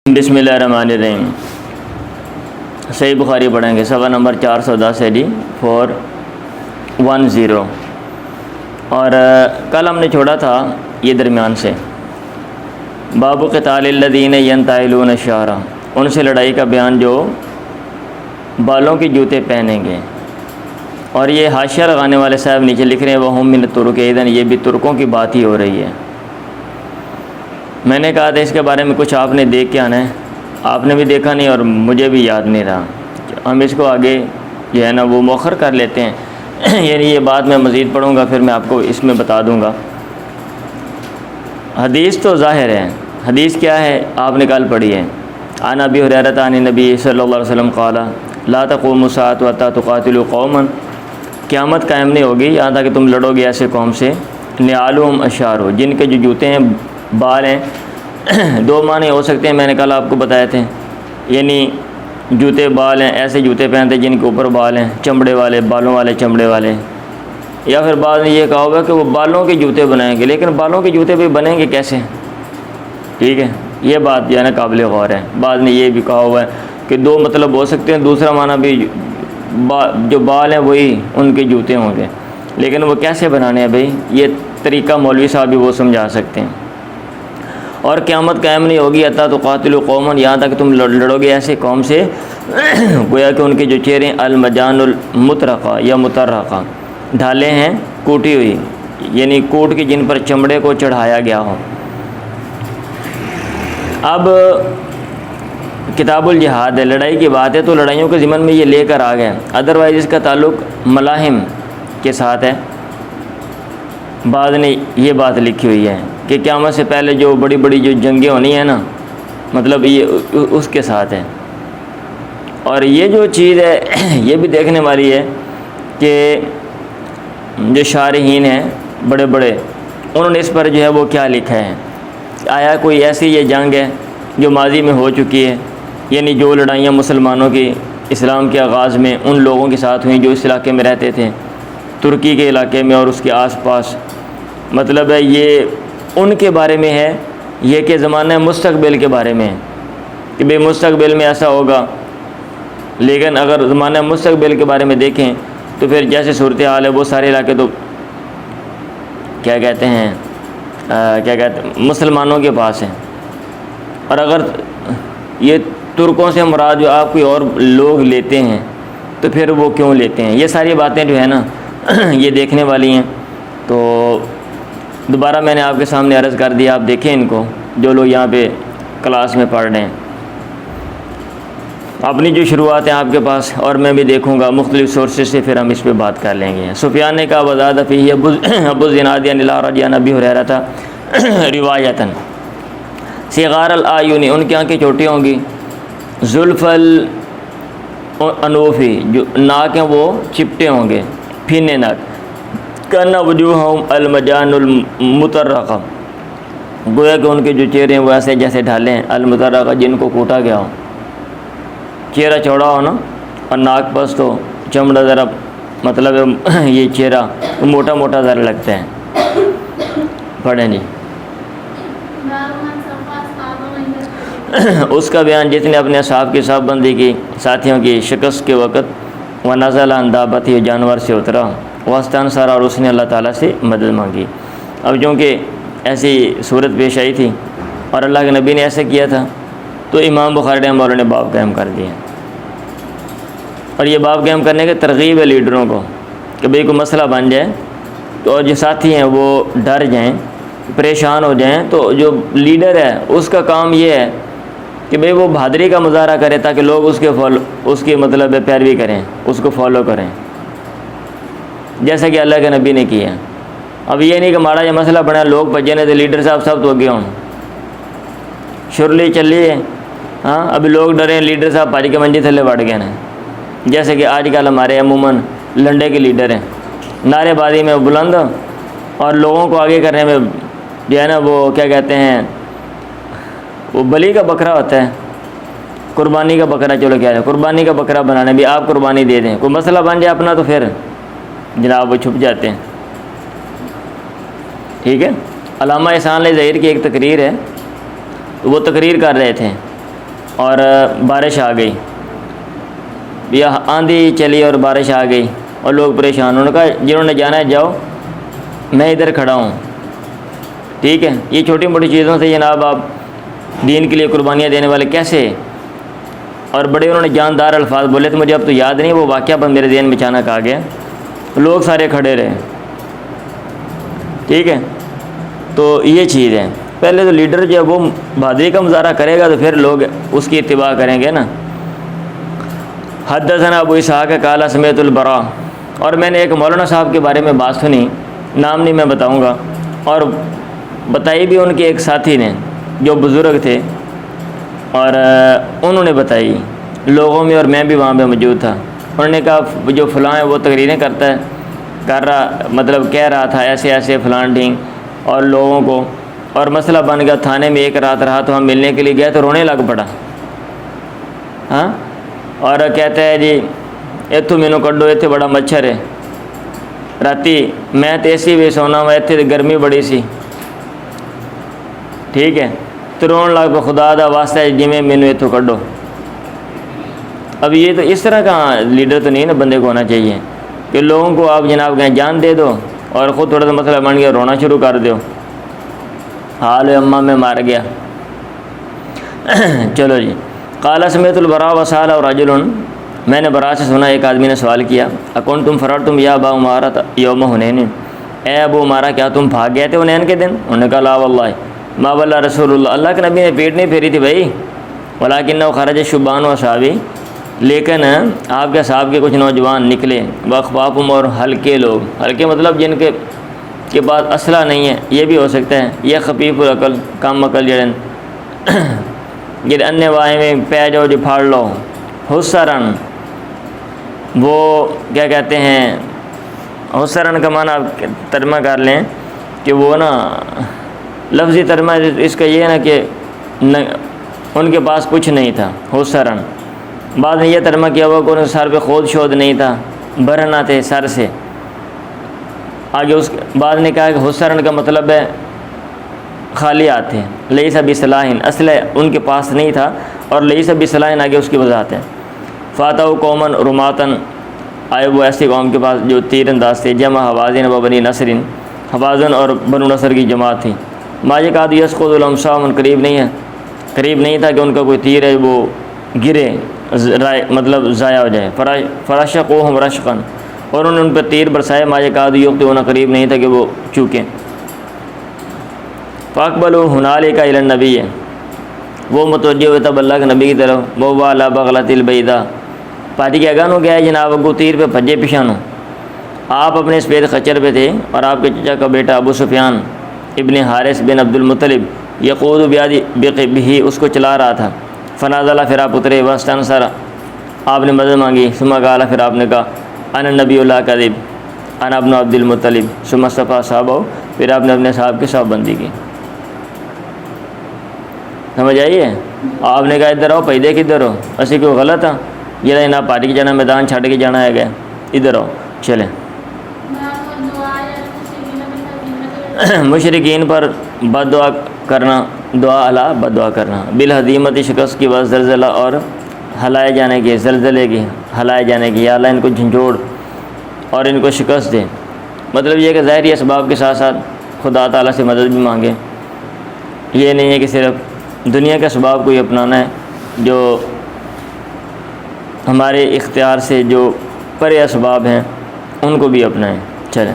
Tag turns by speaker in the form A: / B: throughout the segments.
A: بسم اللہ الرحمن الرحیم۔ صحیح بخاری پڑھیں گے، صفحہ نمبر 410 ہے جی 410۔ اور کل ہم نے چھوڑا تھا یہ درمیان سے، باب قتال الذین ینتعلون الشعر، ان سے لڑائی کا بیان جو بالوں کے جوتے پہنیں گے۔ اور یہ حاشیہ لگانے والے صاحب نیچے لکھ رہے ہیں وہم من الترک، اذن یہ بھی ترکوں کی بات ہی ہو رہی ہے۔ میں نے کہا تھا اس کے بارے میں کچھ آپ نے دیکھ کے آنا ہے، آپ نے بھی دیکھا نہیں اور مجھے بھی یاد نہیں رہا، ہم اس کو آگے جو ہے نا وہ مؤخر کر لیتے ہیں۔ یعنی یہ بات میں مزید پڑھوں گا، پھر میں آپ کو اس میں بتا دوں گا۔ حدیث تو ظاہر ہے، حدیث کیا ہے آپ نے کل پڑھی ہے، عن ابی ہریرہ عن النبی صلی اللہ علیہ وسلم قال لا تقوم الساعة حتى تقاتلوا قوما، قیامت قائم نہیں ہوگی یہاں تک کہ تم لڑو گے ایسے قوم سے، نعالهم اشعار، جن کے جو جوتے ہیں بال ہیں۔ دو معنی ہو سکتے ہیں، میں نے کل آپ کو بتایا تھے، یعنی جوتے بال ہیں، ایسے جوتے پہنتے جن کے اوپر بال ہیں، چمڑے والے، بالوں والے، چمڑے والے۔ یا پھر بعض نے یہ کہا ہوگا کہ وہ بالوں کے جوتے بنائیں گے، لیکن بالوں کے جوتے بھی بنیں گے کیسے؟ ٹھیک ہے، یہ بات جو ہے نا قابل غور ہے۔ بعض نے یہ بھی کہا ہوا ہے کہ دو مطلب ہو سکتے ہیں، دوسرا معنی بھی جو بال ہیں وہی ان کے جوتے ہوں گے، لیکن وہ کیسے بنانے ہیں بھائی، یہ طریقہ مولوی صاحب بھی وہ سمجھا سکتے ہیں۔ اور قیامت قائم نہیں ہوگی حتی تقاتلوا قوما، یہاں تک تم لڑو گے ایسے قوم سے، گویا کہ ان کے جو چہرے المجان المطرقہ یا مطرقہ، ڈھالے ہیں کوٹی ہوئی، یعنی کوٹ کے جن پر چمڑے کو چڑھایا گیا ہو۔ اب کتاب الجہاد ہے، لڑائی کی بات ہے، تو لڑائیوں کے ضمن میں یہ لے کر آ گئے، ادروائز اس کا تعلق ملاحم کے ساتھ ہے۔ بعض نے یہ بات لکھی ہوئی ہے کہ قیامت سے پہلے جو بڑی بڑی جو جنگیں ہونی ہیں نا، مطلب یہ اس کے ساتھ ہے۔ اور یہ جو چیز ہے یہ بھی دیکھنے والی ہے کہ جو شارحین ہیں بڑے بڑے، انہوں نے اس پر جو ہے وہ کیا لکھا ہے، آیا کوئی ایسی یہ جنگ ہے جو ماضی میں ہو چکی ہے، یعنی جو لڑائیاں مسلمانوں کی اسلام کے آغاز میں ان لوگوں کے ساتھ ہوئیں جو اس علاقے میں رہتے تھے، ترکی کے علاقے میں اور اس کے آس پاس، مطلب ہے یہ ان کے بارے میں ہے، یہ کہ زمانہ مستقبل کے بارے میں ہے کہ بھئی مستقبل میں ایسا ہوگا۔ لیکن اگر زمانہ مستقبل کے بارے میں دیکھیں تو پھر جیسے صورتحال ہے وہ سارے علاقے تو کیا کہتے ہیں مسلمانوں کے پاس ہیں۔ اور اگر یہ ترکوں سے مراد جو آپ کوئی اور لوگ لیتے ہیں تو پھر وہ کیوں لیتے ہیں، یہ ساری باتیں جو ہے نا یہ دیکھنے والی ہیں۔ تو دوبارہ میں نے آپ کے سامنے عرض کر دیا، آپ دیکھیں ان کو، جو لوگ یہاں پہ کلاس میں پڑھ رہے ہیں، اپنی جو شروعات ہیں آپ کے پاس، اور میں بھی دیکھوں گا مختلف سورسز سے، پھر ہم اس پہ بات کر لیں گے۔ سفیان نے کہا وزاد فیہ ابو الزناد عن الاعرج عن ابی ہریرہ تھا روایتاً، صغار العیون، ان کی آنکھیں چھوٹی ہوں گی، زلف الانوفی، جو ناک ہیں وہ چپٹے ہوں گے، پھینے ناک، کأن وجوہہم المجان المطرقہ، گویا کہ ان کے جو چہرے ہیں وہ ایسے جیسے ڈھالے ہیں، المطرقہ جن کو کوٹا گیا ہو، چہرہ چوڑا ہو نا، اور ناک پست ہو، چمڑا ذرا مطلب یہ چہرہ موٹا موٹا ذرا لگتا ہے۔ پڑھیں جی۔ اس کا بیان جس نے اپنے اصحاب کی صف بندی کی، ساتھیوں کی شکست کے وقت، ونزل عن دابتہ، جانور سے اترا، واستنصر، اور اس نے اللہ تعالیٰ سے مدد مانگی۔ اب چونکہ ایسی صورت پیش آئی تھی اور اللہ کے نبی نے ایسا کیا تھا، تو امام بخاری رحمہ اللہ نے باب قائم کر دیا، اور یہ باب قائم کرنے کے ترغیب ہے لیڈروں کو کہ بھئی کوئی مسئلہ بن جائے تو جو ساتھی ہیں وہ ڈر جائیں، پریشان ہو جائیں، تو جو لیڈر ہے اس کا کام یہ ہے کہ بھئی وہ بہادری کا مظاہرہ کرے تاکہ لوگ اس کی مطلب پیروی کریں، اس کو فالو کریں، جیسا کہ اللہ کے نبی نے کیا۔ اب یہ نہیں کہ ماڑا یہ مسئلہ بنا لوگ بجے نے تو لیڈر صاحب سب تو گئے ہوں، شرلی چلی ہے، ہاں ابھی لوگ ڈرے، لیڈر صاحب پاجی کے منجی تھلے بڑھ گئے ہیں، جیسے کہ آج کل ہمارے عموماً لنڈے کے لیڈر ہیں، نعرے بازی میں بلند اور لوگوں کو آگے کرنے میں جو ہے نا وہ کیا کہتے ہیں، وہ بلی کا بکرا ہوتا ہے، قربانی کا بکرا، چلو کیا ہے قربانی کا بکرا بنانے بھی آپ قربانی دے دیں، کوئی مسئلہ بن جائے اپنا تو پھر جناب وہ چھپ جاتے ہیں۔ ٹھیک ہے، علامہ احسان علی ظہیر کی ایک تقریر ہے، وہ تقریر کر رہے تھے اور بارش آ گئی، یا آندھی چلی اور بارش آ گئی اور لوگ پریشان، انہوں نے کہا جنہوں نے جانا ہے جاؤ، میں ادھر کھڑا ہوں، ٹھیک ہے۔ یہ چھوٹی موٹی چیزوں سے جناب آپ دین کے لیے قربانیاں دینے والے کیسے، اور بڑے انہوں نے جاندار الفاظ بولے تھے، مجھے اب تو یاد نہیں، وہ واقعہ پر میرے ذہن میں اچانک آ گیا، لوگ سارے کھڑے رہے، ٹھیک ہے۔ تو یہ چیز ہے، پہلے تو لیڈر جو ہے وہ بہادری کا مظاہرہ کرے گا تو پھر لوگ اس کی اتباع کریں گے نا۔ حدثنا ابو اسحاق قال سمعت البراء، اور میں نے ایک مولانا صاحب کے بارے میں بات سنی، نام نہیں میں بتاؤں گا، اور بتائی بھی ان کے ایک ساتھی نے جو بزرگ تھے، اور انہوں نے بتائی لوگوں میں، اور میں بھی وہاں پہ موجود تھا۔ انہوں نے کہا جو فلاں ہے وہ تقریریں کر رہا، مطلب کہہ رہا تھا ایسے ایسے فلاں ڈھنگ، اور لوگوں کو، اور مسئلہ بن گیا، تھانے میں ایک رات رہا، تو ہم ملنے کے لیے گئے تو رونے لگ پڑا، ہاں، اور کہتا ہے جی اتو مینو کڈو، اتنے بڑا مچھر ہے، راتی میں تو اسی بھی سونا وا، اتنے تو گرمی بڑی سی، ٹھیک ہے، تو رون لگ پہ، خدا دا واسطہ ہے جی میں مینو اتوں کڈو۔ اب یہ تو اس طرح کا لیڈر تو نہیں نا بندے کو ہونا چاہیے کہ لوگوں کو آپ جناب کہیں جان دے دو اور خود تھوڑا سا مسئلہ بن گیا رونا شروع کر دو، حال اماں میں مار گیا۔ چلو جی، قال سمعت البراء وسال اور رجل، میں نے برا سے سنا ایک آدمی نے سوال کیا، اکون تم فررتم یا ابا عمارہ یوم حنین، اے ابو عمارہ کیا تم بھاگ گئے تھے حنین کے دن؟ انہوں نے کہا لا واللہ ما واللہ رسول اللہ، اللہ کے نبی نے پیٹ نہیں پھیری تھی بھائی، ولکنہ خرج شبان و اصحابی، لیکن آپ کے صاحب کے کچھ نوجوان نکلے، واخفافم، اور ہلکے لوگ، ہلکے مطلب جن کے پاس اسلحہ نہیں ہے، یہ بھی ہو سکتا ہے، یہ خفیف العقل، کم عقل جڑن انے وائے میں پہ جاؤ جو پھاڑ لو، حسرن، وہ کیا کہتے ہیں، حسرن کا معنی آپ ترجمہ کر لیں کہ وہ نا لفظی ترجمہ اس کا یہ ہے نا کہ ان کے پاس کچھ نہیں تھا، حسرن۔ بعد میں یہ ترجمہ کیا ہوا کہ ان کے سر پہ خود شود نہیں تھا، برہنہ تھے سر سے۔ آگے اس بعد نے کہا کہ حسرن کا مطلب ہے خالی ہاتھ تھے، لیس بصلاح، اسلحہ ان کے پاس نہیں تھا، اور لیس بصلاح آگے اس کی وضاحت ہے۔ فاتح قومن رماتن، آئے وہ ایسی قوم کے پاس جو تیر انداز تھے، جمع حوازن و بنی نصرن، حوازن اور بنو نصر کی جماعت تھی۔ ماجے کا یسقط الامسام، قریب نہیں تھا کہ ان کا کوئی تیر ہے وہ گرے، مطلب ضائع ہو جائے۔ فرشقوہم رشقن، اور انہوں نے ان پہ تیر برسائے، ماجے کا یقطعون، قریب نہیں تھا کہ وہ چوکیں۔ فاقبلوا ہنالک الی النبی، وہ متوجہ ہوئے تب اللہ کے نبی کی طرف، وہ والا بغلۃ البیضاء، پاٹی کے اگانوں گیا جناب ابو تیر پہ بھجے پیشانوں، آپ اپنے سفید خچر پہ تھے، اور آپ کے چچا کا بیٹا ابو سفیان ابن حارث بن عبد المطلب یقود بقبہ، اس کو چلا رہا تھا۔ فنازل، پھر آپ اترے، واستنصر، آپ نے مدد مانگی، ثم قال، پھر آپ نے کہا انا نبی اللہ کذب، انا ابن عبد المطلب، ثم صفا صحابہ، پھر آپ نے اپنے صاحب کی صحبت بندی کی۔ سمجھ آئیے؟ آپ نے کہا ادھر آؤ، پیدے کدھر ہو، اسی کوئی غلط ہاں، یہ نہ پارٹی کے جانا، میدان چھڑ کے جانا ہے گیا، ادھر آؤ چلیں۔ مشرکین پر بد دعا کرنا، دعا علی بد دعا کرنا، بالحدیمت، شکست کی، زلزلہ، اور ہلائے جانے کی، زلزلے کی، ہلائے جانے کی، یا اللہ ان کو جھنجھوڑ اور ان کو شکست دے۔ مطلب یہ کہ ظاہری اسباب کے ساتھ ساتھ خدا تعالیٰ سے مدد بھی مانگے، یہ نہیں ہے کہ صرف دنیا کے اسباب کو ہی اپنانا ہے، جو ہمارے اختیار سے جو پرے اسباب ہیں ان کو بھی اپنائیں۔ چلیں،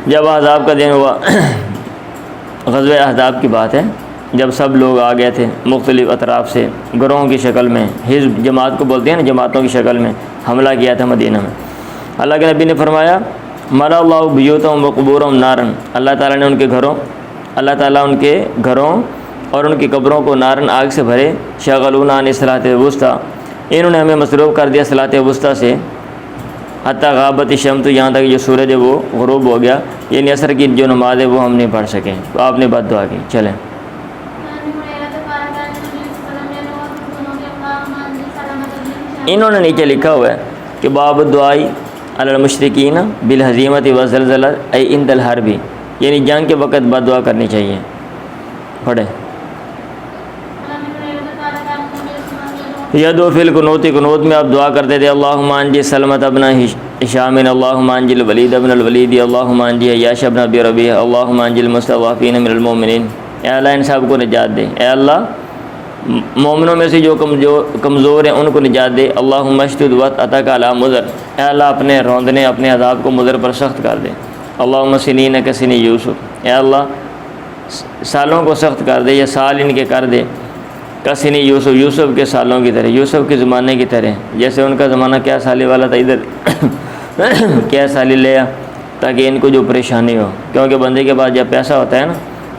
A: جب احزاب کا دن ہوا، غزوہ احزاب کی بات ہے، جب سب لوگ آ گئے تھے مختلف اطراف سے، گروہوں کی شکل میں، حزب جماعت کو بولتے ہیں نا، جماعتوں کی شکل میں حملہ کیا تھا مدینہ میں۔ اللہ کے نبی نے فرمایا ملا اللہ بیوتہم و قبورہم نارن، اللہ تعالیٰ نے ان کے گھروں، اللہ تعالیٰ ان کے گھروں اور ان کی قبروں کو نارن، آگ سے بھرے، شغلونا عن الصلاۃ الوسطیٰ، انہوں نے ہمیں مصروف کر دیا صلاۃ وسطیٰ سے، حتیٰ غابت الشمس، یہاں تک جو سورج ہے وہ غروب ہو گیا، یعنی عصر کی جو نماز ہے وہ ہم نہیں پڑھ سکیں، تو آپ نے بد دعا کی۔ چلیں، انہوں نے نیچے لکھا ہوا ہے کہ باب الدعاء علی المشرکین بالہزیمۃ والزلزلہ ای عند الحرب، یعنی جنگ کے وقت بد دعا کرنی چاہیے۔ پڑھیں۔ یدعو فی القنوت، قنوت میں آپ دعا کرتے تھے اللہم انجی سلمۃ ابن ہشام، اللہم انجی الولید ابن الولید، اللہم انجی عیاش ابن ابی ربیعہ، اللہم انجی المستضعفین من المؤمنین۔ اے اللہ ان سب کو نجات دے، اے اللہ مومنوں میں سے جو کمزور ہیں ان کو نجات دے۔ اللہم اشدد وطأتک علی مضر، اے اللہ اپنے روندنے اپنے عذاب کو مضر پر سخت کر دے۔ اللہم سنین کسنی یوسف، اے اللہ سالوں کو سخت کر دے یا سال ان کے کر دے کسنی یوسف، یوسف کے سالوں کی طرح، یوسف کے زمانے کی طرح، جیسے ان کا زمانہ کیا سالی والا تھا، ادھر کیا سالی لیا تاکہ ان کو جو پریشانی ہو، کیونکہ بندے کے پاس جب پیسہ ہوتا ہے نا،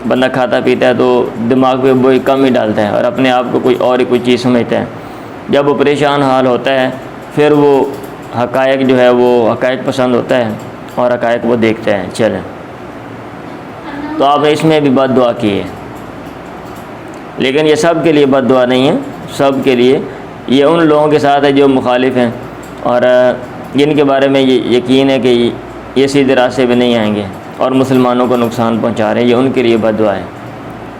A: بندہ کھاتا پیتا ہے تو دماغ پہ وہی کم ہی ڈالتا ہے اور اپنے آپ کو کوئی اور ہی کوئی چیز سمجھتا ہے۔ جب وہ پریشان حال ہوتا ہے پھر وہ حقائق جو ہے وہ حقائق پسند ہوتا ہے اور حقائق وہ دیکھتا ہے۔ چلیں، تو آپ نے اس میں بھی بد دعا کی ہے، لیکن یہ سب کے لیے بد دعا نہیں ہے، سب کے لیے یہ ان لوگوں کے ساتھ ہے جو مخالف ہیں اور جن کے بارے میں یہ یقین ہے کہ یہ سیدھے راستے پہ نہیں آئیں گے اور مسلمانوں کو نقصان پہنچا رہے ہیں، یہ ان کے لیے بد دعا ہے۔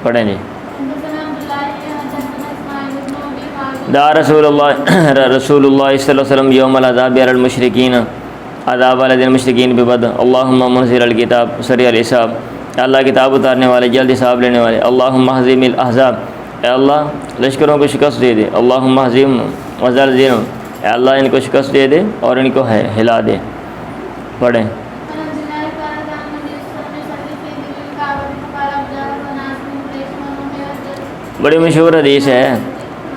A: پڑھیں جی۔ دعا رسول اللہ صلی اللہ علیہ وسلم یوم العذاب علی المشرکین، عذاب والے دن مشرکین پہ بد۔ اللہم منزل الکتاب سریع الحساب، اللہ کتاب اتارنے والے جلد حساب لینے والے۔ اللہم اہزم الاحزاب، اے اللہ لشکروں کو شکست دے دے۔ اللہم اہزم وزلزلہم، اے اللہ ان کو شکست دے دے اور ان کو ہلا دے۔ پڑھیں۔ بڑی مشہور حدیث ہے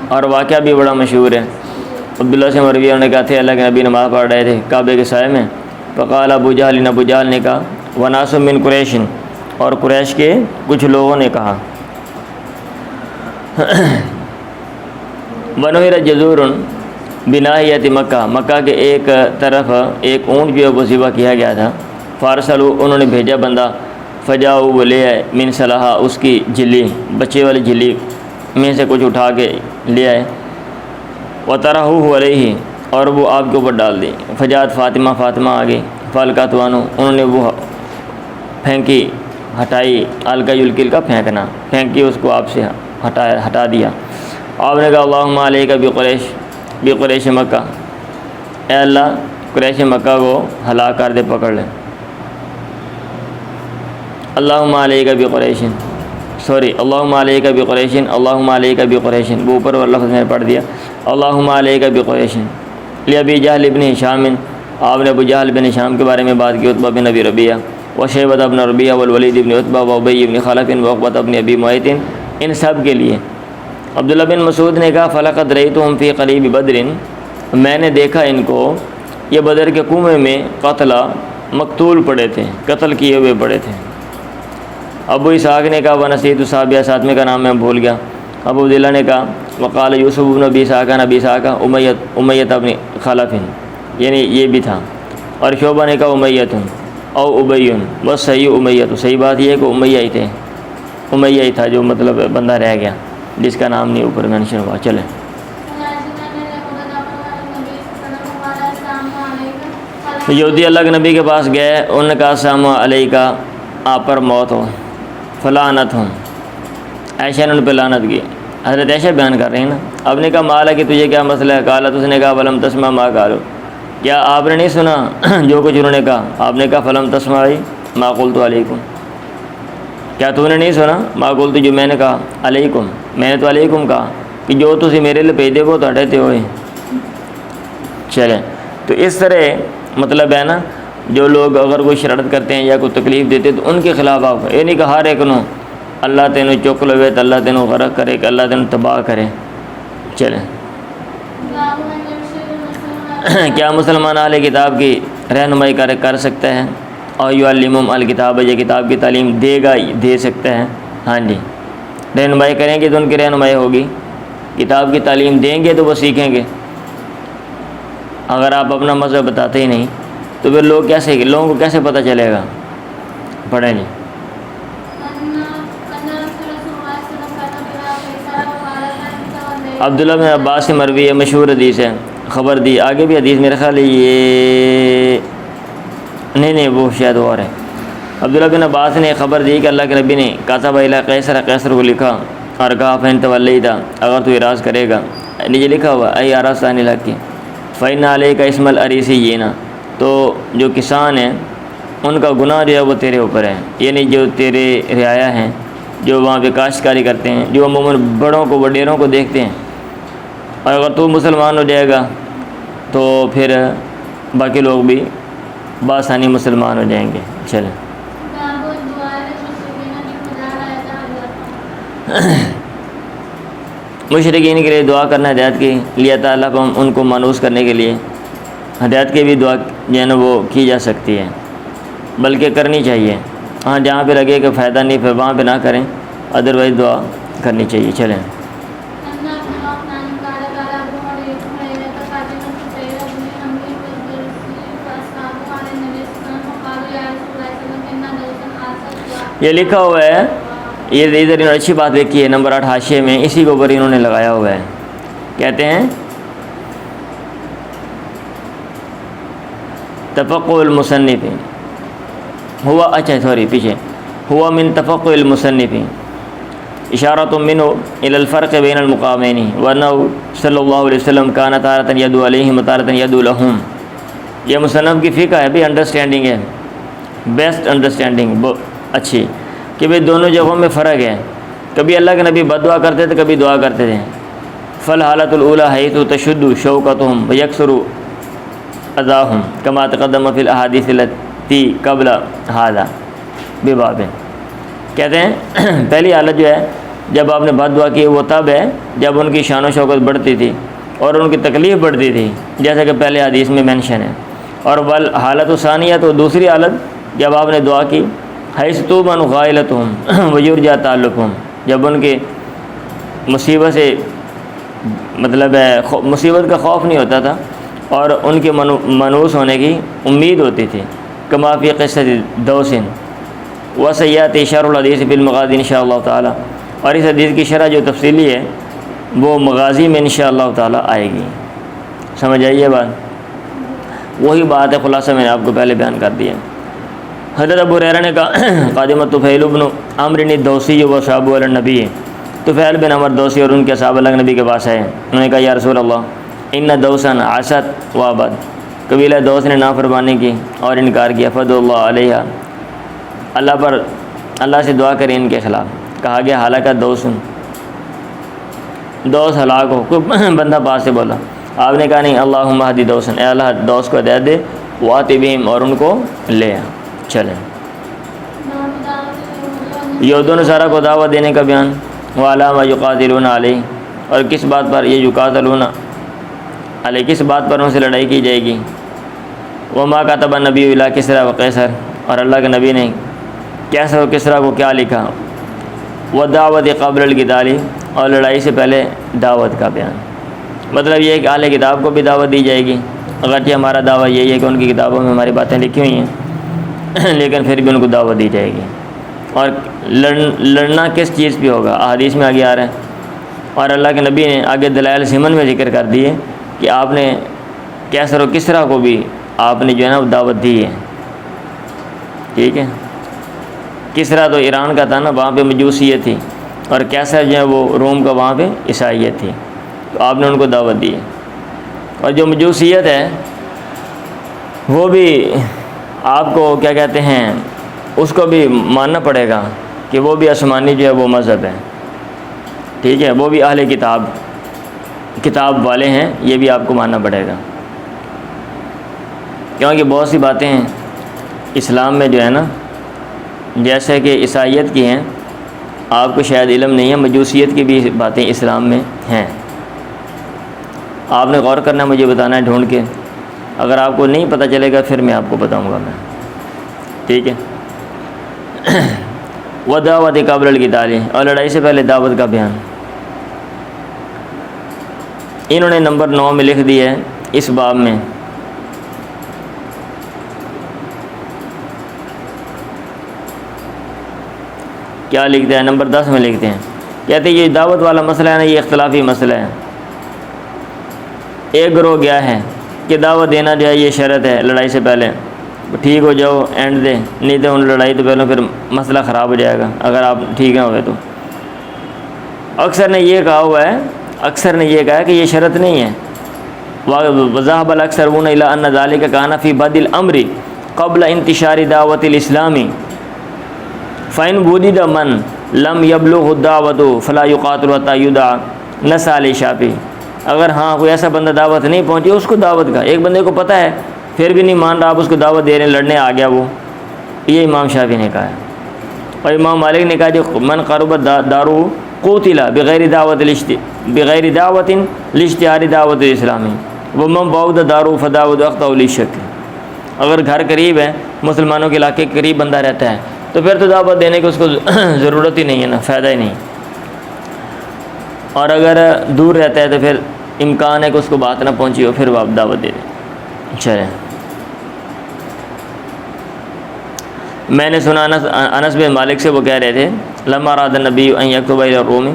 A: اور واقعہ بھی بڑا مشہور ہے۔ عبداللہ سے مروی نے کہا تھے اللہ کے نبی نماز پڑھ رہے تھے کعبے کے سائے میں، فقال ابو جہل، ابو جہل نے کہا وناس من قریش، اور قریش کے کچھ لوگوں نے کہا ونہر جزور بناحیت مکہ، مکہ کے ایک طرف ایک اونٹ جو ہے وہ ذبح کیا گیا تھا۔ فارسلو، انہوں نے بھیجا بندہ، فجاؤ، وہ لے آئے من صلاحہ، اس کی جھلی، بچے والی جھلی میں سے کچھ اٹھا کے لے آئے۔ وطرحوہ علیہ، اور وہ آپ کے اوپر ڈال دی۔ فجات فاطمہ، فاطمہ آ گئی۔ فالقاتوانو، انہوں نے وہ پھینکی، ہٹائی، القا یلقل کا پھینکنا، پھینکی اس کو آپ سے ہٹا دیا۔ آپ نے کہا اللہم علیک بقریش، بقریش مکہ، اے اللہ قریش مکہ کو ہلاک کر دے، پکڑ لے۔ اللہم علیک بقریش، اللہم علیک بقریش، اللہم علیک بقریش، وہ اوپر اور لفظ میں پڑھ دیا اللہم علیک بقریش۔ لابی جہل ابن ہشام، آپ نے ابو جہل بن ہشام کے بارے میں بات کی، عتبہ بن ابی ربیعہ وشیبۃ بن ربیعہ والولید بن عتبہ وابی بن خلف وعقبۃ بن ابی معیط، ان سب کے لیے۔ عبداللہ بن مسعود نے کہا فلقد رأیتہم فی قلیب بدر، میں نے دیکھا ان کو یہ بدر کے کنویں میں قتلہ، مقتول پڑے تھے، قتل کیے ہوئے پڑے تھے۔ ابو اسحاق نے کہا ونسیت صحابیہ، ساتویں کا نام میں بھول گیا۔ ابو عبداللہ نے کہا وقال یوسف بن ابی اسحاق، نبی اسحاق امیۃ ابن خلف، یعنی یہ بھی تھا۔ اور شعبہ نے کہا امیۃ او ابی، بس صحیح امیۃ، صحیح بات یہ ہے کہ امیہ ہی تھے، امیہ ہی تھا جو مطلب بندہ رہ گیا جس کا نام نہیں اوپر مینشن ہوا۔ چلیں، یہودی اللہ کے نبی کے پاس گئے، انہوں نے کہا السلام علیکہ، آپ پر موت ہو، فلعنت ہوں، عائشہ نے ان پہ لعنت کی۔ حضرت عائشہ بیان کر رہی ہیں نا۔ اب نے کہا مالا کہ تجھے کیا مسئلہ ہے؟ قالت، اس نے کہا فلم تسمع ما قالوا، کیا آپ نے نہیں سنا جو کچھ انہوں نے کہا؟ آپ نے کہا فلم تسمعی ما قلت علیکم، کیا تو نے نہیں سنا ما قلت، جو میں نے کہا علیکم، میں نے تو علیکم کہا کہ جو تسی میرے لیے پیدے وہ تھوڑے تے ہوئے۔ چلیں، تو اس طرح مطلب ہے نا، جو لوگ اگر کوئی شرارت کرتے ہیں یا کوئی تکلیف دیتے ہیں تو ان کے خلاف آپ، یہ نہیں کہ ہر ایک نو اللہ تینوں چک لوے تو اللہ تینوں غرق کرے کہ اللہ تینوں تباہ کرے۔ چلیں، کیا مسلمان اہل کتاب کی رہنمائی کر سکتا ہے؟ اور یعلمہم الکتاب، یہ کتاب کی تعلیم دے گا، دے سکتا ہے، ہاں جی، رہنمائی کریں گے تو ان کی رہنمائی ہوگی، کتاب کی تعلیم دیں گے تو وہ سیکھیں گے۔ اگر آپ اپنا مذہب بتاتے ہی نہیں تو پھر لوگ کیسے، لوگوں کو کیسے پتہ چلے گا؟ پڑھیں جی۔ عبداللہ بن عباس سے مروی ہے، مشہور حدیث ہے، خبر دی، آگے بھی حدیث میرے خیال ہے یہ نہیں وہ شاید اور ہے۔ عبداللہ بن عباس نے خبر دی کہ اللہ کے نبی نے کاتب الی قیصر، قیصر کو لکھا اور کہا فین تولیتا، اگر تو اعراض کرے گا نیچے لکھا ہوا اے آرا ثانی لکی فَإِنَّ عَلَيْكَ اسْمَ الْأَرِيسِيِّينَ، تو جو کسان ہیں ان کا گناہ جو ہے وہ تیرے اوپر ہے، یعنی جو تیرے رعایا ہیں جو وہاں پہ کاشتکاری کرتے ہیں، جو عموماً بڑوں کو وڈیروں کو دیکھتے ہیں، اور اگر تو مسلمان ہو جائے گا تو پھر باقی لوگ بھی بآسانی مسلمان ہو جائیں گے۔ چلیں مشرکین کے لیے دعا کرنا ہدایت کی لیے تعالیٰ کو ان کو مانوس کرنے کے لیے ہدایت کی بھی دعا جو ہے نا وہ کی جا سکتی ہے، بلکہ کرنی چاہیے۔ ہاں جہاں پہ لگے کہ فائدہ نہیں پھر وہاں پہ نہ کریں، ادروائز دعا کرنی چاہیے۔ چلیں یہ لکھا ہوا ہے، یہ ادھر انہوں نے اچھی بات لکھی ہے نمبر 8 حاشیے میں، اسی کے اوپر انہوں نے لگایا ہوا ہے۔ کہتے ہیں تفقع المصنف ہوا، اچھا سوری پیچھے، ہوا من تفقع المصنف اشارۃ منہ الی الفرق بین المقامین وانہ صلی اللہ علیہ وسلم کان تارۃ یدعو علیہم وتارۃ یدعو لہم۔ یہ مصنف کی فقہ ہے بھی، انڈرسٹینڈنگ ہے، بیسٹ انڈرسٹینڈنگ اچھی، کہ بھئی دونوں جگہوں میں فرق ہے، کبھی اللہ کے نبی بد دعا کرتے تھے کبھی دعا کرتے تھے۔ فالحالۃ الاولی حیث تشد شوکتہم ویکثر اذاہم کما تقدم فی الاحادیث التی قبل ھذا بباب۔ کہتے ہیں پہلی حالت جو ہے جب آپ نے بد دعا کی وہ تب ہے جب ان کی شان و شوکت بڑھتی تھی اور ان کی تکلیف بڑھتی تھی، جیسا کہ پہلے حدیث میں مینشن ہے۔ اور حالت ثانیہ، تو دوسری حالت جب آپ نے دعا کی حیث تومن غائلتہم ویرجا تعلقہم، جب ان کے مصیبت سے مطلب ہے مصیبت کا خوف نہیں ہوتا تھا اور ان کے منوس ہونے کی امید ہوتی تھی، کما فی قصۃ دوس وسیأتی شرح الحدیث فی المغازی انشاءاللہ تعالی، اور اس حدیث کی شرح جو تفصیلی ہے وہ مغازی میں انشاءاللہ تعالی آئے گی۔ سمجھ آئیے بات، وہی بات ہے، خلاصہ میں نے آپ کو پہلے بیان کر دیا۔ حضرت ابو ہریرہ نے کہا قادمت طفیل بن عمرو الدوسی و صحابہ النبی، طفیل بن عمر دوسی اور ان کے صحابہ اللہ نبی کے پاس آئے، انہوں نے کہا یا رسول اللہ ان دوسا عصت و ابد، قبیلہ دوس نے نافرمانی کی اور انکار کیا، فد اللہ علیہ، اللہ سے دعا کریں ان کے خلاف۔ کہا گیا حالانکہ دوس ہلاک ہو، کوئی بندہ پاس سے بولا، آپ نے کہا نہیں اللہم اہدی دوسن، اے اللہ دوس کو ہدایت دے، وآت بہم، اور ان کو لے آ۔ چلیں یہود و نصارہ کو دعوت دینے کا بیان، وعلی ما یقاتلون علیہ، اور کس بات پر یہ یقاتلون علیہ کس بات پر ان سے لڑائی کی جائے گی، وما کتب النبی الی کسریٰ و قیصر، اور اللہ کے نبی نے کیسر و کسریٰ کو کیا لکھا، ودعوت قبل القتال، اور لڑائی سے پہلے دعوت کا بیان۔ مطلب یہ ہے کہ اہل کتاب کو بھی دعوت دی جائے گی، اگرچہ ہمارا دعویٰ یہی ہے کہ ان کی کتابوں میں ہماری باتیں لکھی ہوئی ہیں لیکن پھر بھی ان کو دعوت دی جائے گی۔ اور لڑنا کس چیز پہ ہوگا، احادیث میں آگے آ رہا ہے، اور اللہ کے نبی نے آگے دلائل سمن میں ذکر کر دیے کہ آپ نے کیسر و کسریٰ کو بھی آپ نے جو ہے نا دعوت دی ہے۔ ٹھیک ہے، کسریٰ تو ایران کا تھا نا، وہاں پہ مجوسیت تھی، اور کیسر جو ہے وہ روم کا، وہاں پہ عیسائیت تھی، تو آپ نے ان کو دعوت دی ہے۔ اور جو مجوسیت ہے وہ بھی آپ کو کیا کہتے ہیں، اس کو بھی ماننا پڑے گا کہ وہ بھی آسمانی جو ہے وہ مذہب ہے۔ ٹھیک ہے، وہ بھی اہل کتاب والے ہیں، یہ بھی آپ کو ماننا پڑے گا، کیونکہ بہت سی باتیں ہیں اسلام میں جو ہے نا، جیسے کہ عیسائیت کی ہیں، آپ کو شاید علم نہیں ہے، مجوسیت کی بھی باتیں اسلام میں ہیں، آپ نے غور کرنا، مجھے بتانا ہے ڈھونڈ کے، اگر آپ کو نہیں پتہ چلے گا پھر میں آپ کو بتاؤں گا میں۔ ٹھیک ہے، ودعوت قبل القتال، اور لڑائی سے پہلے دعوت کا بیان۔ انہوں نے نمبر 9 میں لکھ دی ہے اس باب میں، کیا لکھتے ہیں، نمبر 10 میں لکھتے ہیں، کہتے ہیں یہ دعوت والا مسئلہ ہے نا، یہ اختلافی مسئلہ ہے۔ ایک گروہ گیا ہے کہ دعوت دینا جو ہے یہ شرط ہے لڑائی سے پہلے، ٹھیک ہو جاؤ اینڈ دے، نہیں تو ان لڑائی تو پہلے پھر مسئلہ خراب ہو جائے گا اگر آپ ٹھیک نہ ہوئے تو۔ اکثر نے یہ کہا ہوا ہے اکثر نے یہ کہا کہ یہ شرط نہیں ہے. وذهب الاکثرون الى ان ذلك كان في بدء الامر قبل انتشار دعوت الاسلام فان وجد من لم يبلغ الدعوت فلا يقاتل حتى يدعى نسال شافعی. اگر ہاں کوئی ایسا بندہ دعوت نہیں پہنچی اس کو دعوت کا، ایک بندے کو پتہ ہے پھر بھی نہیں مان رہا، آپ اس کو دعوت دے رہے ہیں، لڑنے آ گیا وہ، یہ امام شافعی نے کہا ہے. اور امام مالک نے کہا جو من قربت دارو قتل بغیر دعوت لاشتہار دعوت الاسلامی ومن بعد دارو فداود اخطأ للشک. اگر گھر قریب ہے، مسلمانوں کے علاقے کے قریب بندہ رہتا ہے تو پھر تو دعوت دینے کی اس کو ضرورت ہی نہیں ہے نا، فائدہ ہی نہیں. اور اگر دور رہتا ہے تو پھر امکان ہے کہ اس کو بات نہ پہنچی ہو، پھر وہ آپ دعوت دے دیں. چلیں، میں نے سنا انس بن مالک سے، وہ کہہ رہے تھے لما اراد النبی ان یکتب الی الروم،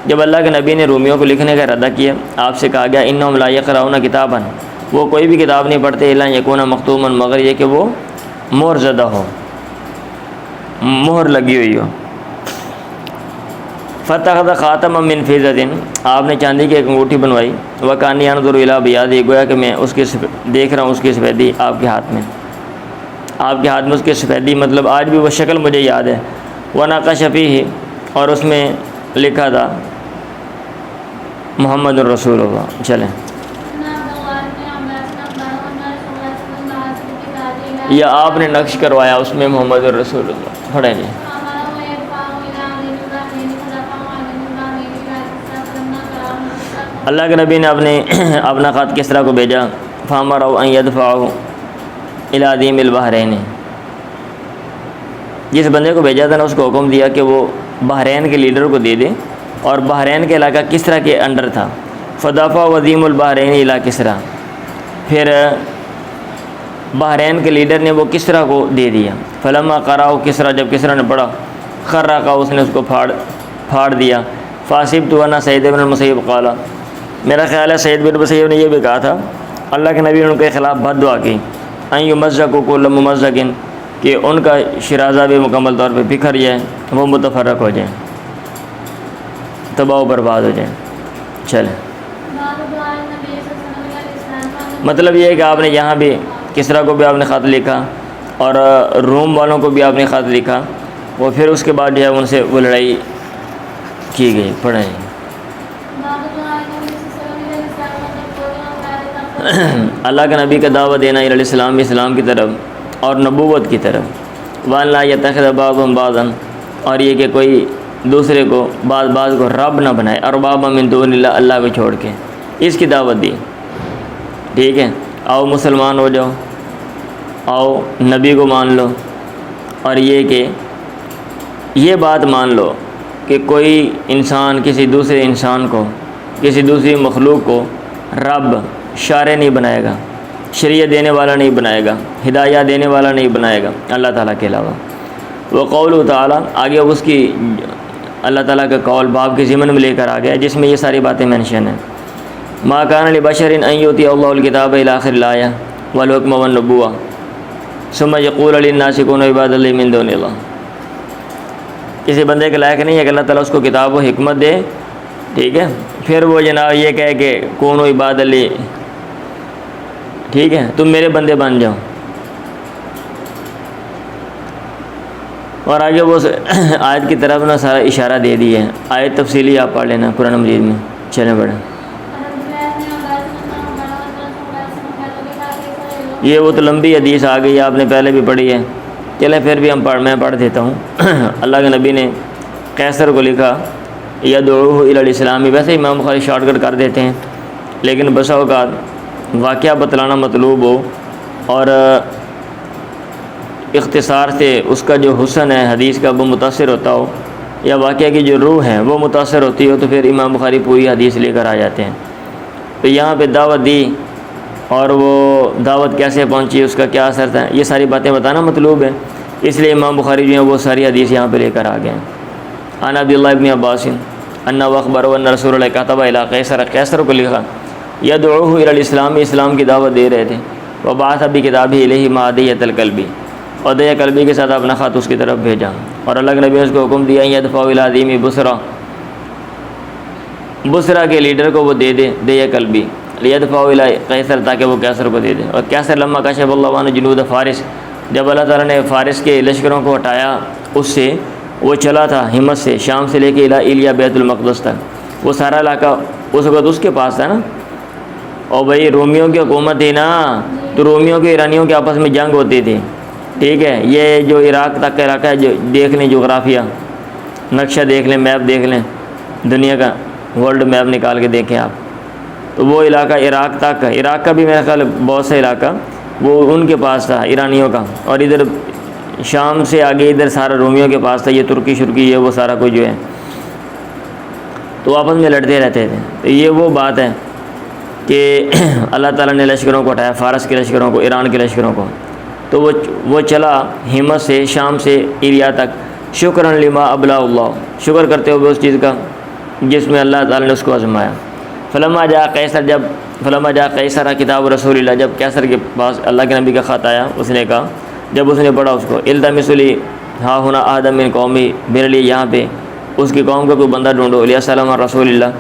A: جب اللہ کے نبی نے رومیوں کو لکھنے کا ارادہ کیا، آپ سے کہا گیا انہم لا یقرؤون کتابا، وہ کوئی بھی کتاب نہیں پڑھتے الا یکون مختوما، مگر یہ کہ وہ مہر زدہ ہو، مہر لگی ہوئی ہو. فتخذ خاتما من فضة، آپ نے چاندی کی ایک انگوٹھی بنوائی. وکانی انظر الی بیاض، گویا کہ میں اس کی دیکھ رہا ہوں اس کی سفیدی آپ کے ہاتھ میں، آپ کے ہاتھ میں اس کی سفیدی، مطلب آج بھی وہ شکل مجھے یاد ہے. ونقش فیہ، اور اس میں لکھا تھا محمد رسول اللہ. چلیں، یا آپ نے نقش کروایا اس میں محمد رسول اللہ. پڑھیں جی. اللہ کے نبی نے اپنا خط کس طرح کو بھیجا. فامروا ان يدفعوا الى عظیم البحرین، جس بندے کو بھیجا تھا نا اس کو حکم دیا کہ وہ بحرین کے لیڈر کو دے دے، اور بحرین کے علاقہ کسرا کے انڈر تھا. فدفع عظیم البحرین الى کسرا، پھر بحرین کے لیڈر نے وہ کسرا کو دے دیا. فلما قرأ کسرا، جب کسرا نے پڑھا، خرق، اس نے اس کو پھاڑ دیا. فحسبت ان سعید بن المسیب قال، میرا خیال ہے سعید بن مسیب نے یہ بھی کہا تھا، اللہ کے نبی نے ان کے خلاف بد دعا کی، ان یمزق کل ممزق، کہ ان کا شرازہ بھی مکمل طور پہ بکھر جائے، وہ متفرق ہو جائیں، تباہ و برباد ہو جائیں. چلیں، مطلب یہ ہے کہ آپ نے یہاں بھی کسرا کو بھی آپ نے خط لکھا اور روم والوں کو بھی آپ نے خط لکھا، وہ پھر اس کے بعد جو ہے ان سے وہ لڑائی کی گئی. پڑھیں. اللہ کے نبی کا دعوت دینا الی الاسلام، اسلام کی طرف اور نبوت کی طرف. وَأَن لَا يَتَّخِذَ بَعْضُهُم بَعْضًا، اور یہ کہ کوئی دوسرے کو بعض کو رب نہ بنائے، اربابا من دون اللہ، اللہ کو چھوڑ کے، اس کی دعوت دی. ٹھیک ہے، آؤ مسلمان ہو جاؤ، آؤ نبی کو مان لو، اور یہ کہ یہ بات مان لو کہ کوئی انسان کسی دوسرے انسان کو، کسی دوسری مخلوق کو رب شارع نہیں بنائے گا، شریعت دینے والا نہیں بنائے گا، ہدایہ دینے والا نہیں بنائے گا اللہ تعالیٰ کے علاوہ. وہ قول تعالیٰ، آگے اس کی اللہ تعالیٰ کا قول باب کے ضمن میں لے کر آ گیا جس میں یہ ساری باتیں مینشن ہیں. ما کان لبشر ان یؤتی اللہ الکتاب الی آخر الآیہ والحکم والنبوہ ثم یقول للناس کونوا عبادا لی من دون اللہ. کسی بندے کے لائق نہیں ہے کہ اللہ تعالیٰ اس کو کتاب و حکمت دے، ٹھیک ہے، پھر وہ جناب یہ کہے کہ کونوا عبادا لی، ٹھیک ہے، تم میرے بندے بن جاؤ. اور آگے وہ آیت کی طرف نا سارا اشارہ دے دی ہے. آیت تفصیلی آپ پڑھ لینا قرآن مجید میں. چلیں بڑھیں. یہ وہ تو لمبی حدیث آ گئی، آپ نے پہلے بھی پڑھی ہے. چلیں پھر بھی میں پڑھ دیتا ہوں. اللہ کے نبی نے قیصر کو لکھا یدعوہ الی الاسلام. ویسے امام بخاری شارٹ کٹ کر دیتے ہیں، لیکن بسا اوقات واقعہ بتلانا مطلوب ہو اور اختصار سے اس کا جو حسن ہے حدیث کا وہ متاثر ہوتا ہو، یا واقعہ کی جو روح ہے وہ متاثر ہوتی ہو، تو پھر امام بخاری پوری حدیث لے کر آ جاتے ہیں. تو یہاں پہ دعوت دی اور وہ دعوت کیسے پہنچی، اس کا کیا اثر تھا، یہ ساری باتیں بتانا مطلوب ہے، اس لیے امام بخاری جو ہیں وہ ساری حدیث یہاں پہ لے کر آ گئے ہیں. عن عبداللہ ابن عباس ان اخبروا ان رسول اللہ کتب الی قیصر، قیصر کو لکھا یدعوہ الی الاسلام، اسلام کی دعوت دے رہے تھے. وبعث بکتابہ الیہ مع دیۃ القلبی، اور دیہ قلبی کے ساتھ اپنا خط اس کی طرف بھیجا. اور اللہ کے نبی نے اس کو حکم دیا یدفع الی عظیم بصرہ، بصرہ کے لیڈر کو وہ دے یا قلبی لیدفعوا الی قیصر، تاکہ وہ قیصر کو دے دے۔ اور قیصر لما کشف اللہ عنہ جنود فارس، جب اللہ تعالیٰ نے فارس کے لشکروں کو ہٹایا اس سے، وہ چلا تھا ہمت سے شام سے لے کے ایلیا بیت المقدس تک، وہ سارا علاقہ اس وقت اس کے پاس تھا نا۔ اور بھائی رومیوں کی حکومت تھی نا، تو رومیوں کے ایرانیوں کے آپس میں جنگ ہوتی تھی، ٹھیک ہے۔ یہ جو عراق تک کا علاقہ ہے، جو دیکھ لیں جغرافیہ نقشہ دیکھ لیں، میپ دیکھ لیں، دنیا کا ورلڈ میپ نکال کے دیکھیں آپ، تو وہ علاقہ عراق تک، عراق کا بھی میرا خیال بہت سا علاقہ وہ ان کے پاس تھا ایرانیوں کا، اور ادھر شام سے آگے ادھر سارا رومیوں کے پاس تھا، یہ ترکی شرکی یہ وہ سارا کچھ جو ہے، تو آپس میں لڑتے رہتے تھے۔ تو یہ وہ بات ہے کہ اللہ تعالیٰ نے لشکروں کو ہٹایا، فارس کے لشکروں کو، ایران کے لشکروں کو، تو وہ چلا ہمت سے شام سے ایریا تک، شکراً لما ابلا اللہ، شکر کرتے ہوئے اس چیز کا جس میں اللہ تعالیٰ نے اس کو آزمایا۔ فلما جاء قیصر کتاب رسول اللہ، جب قیصر کے پاس اللہ کے نبی کا خط آیا، اس نے کہا، جب اس نے پڑھا اس کو، التمسوا لی ہا ہنا احدا من قومی، میرے لیے یہاں پہ اس کی قوم کا کوئی بندہ ڈھونڈو، لیسلم رسول اللہ،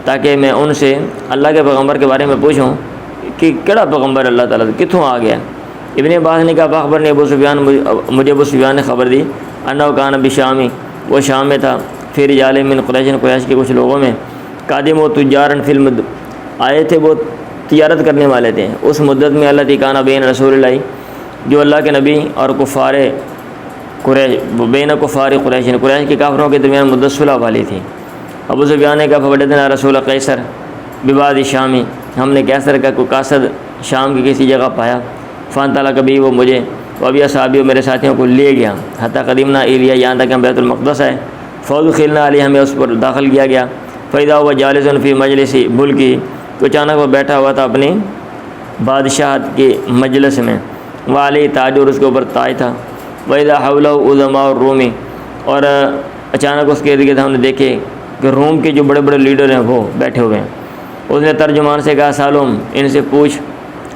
A: تاکہ میں ان سے اللہ کے پیغمبر کے بارے میں پوچھوں کہ کیڑا پیغمبر اللہ تعالیٰ کتوں آ گیا۔ ابن عباس نے کہا، فاخبر نے ابو سفیان، مجھے ابو سفیان نے خبر دی، انہ کان بشامی، وہ شام میں تھا، پھر رجال من قریش، قریش کے کچھ لوگوں میں، قادم و تجارن فی المد، آئے تھے وہ تجارت کرنے والے تھے اس مدت میں، اللہ کان بین رسول اللہ، جو اللہ کے نبی اور کفار قریش، بین کفار قریش، قریش کے کافروں کے درمیان مدت صلح والی تھی۔ ابو سفیان نے کہا، فوجدنا رسول قیصر ببعد شامی، ہم نے قیصر کا کوئی قاصد شام کی کسی جگہ پایا، فان تعالیٰ کبھی وہ مجھے و ابی اصحابی میرے ساتھیوں کو لے گیا، حتیٰ قدیمنا ایلیا، یہاں تک ہم بیت المقدس ہے، فوج خلنا علی، ہمیں اس پر داخل کیا گیا، فیدا ہوا جالس فی مجلس ملکی، تو اچانک وہ بیٹھا ہوا تھا اپنی بادشاہت کے مجلس میں، والی تاج، اور اس کے اوپر تاج تھا، وَإِذَا حَوْلَهُ عُظَمَاءُ الرُّومِ، اور اچانک اس کے ارد گرد ہم نے دیکھے کہ روم کے جو بڑے بڑے لیڈر ہیں وہ بیٹھے ہوئے ہیں۔ اس نے ترجمان سے کہا، سالم، ان سے پوچھ،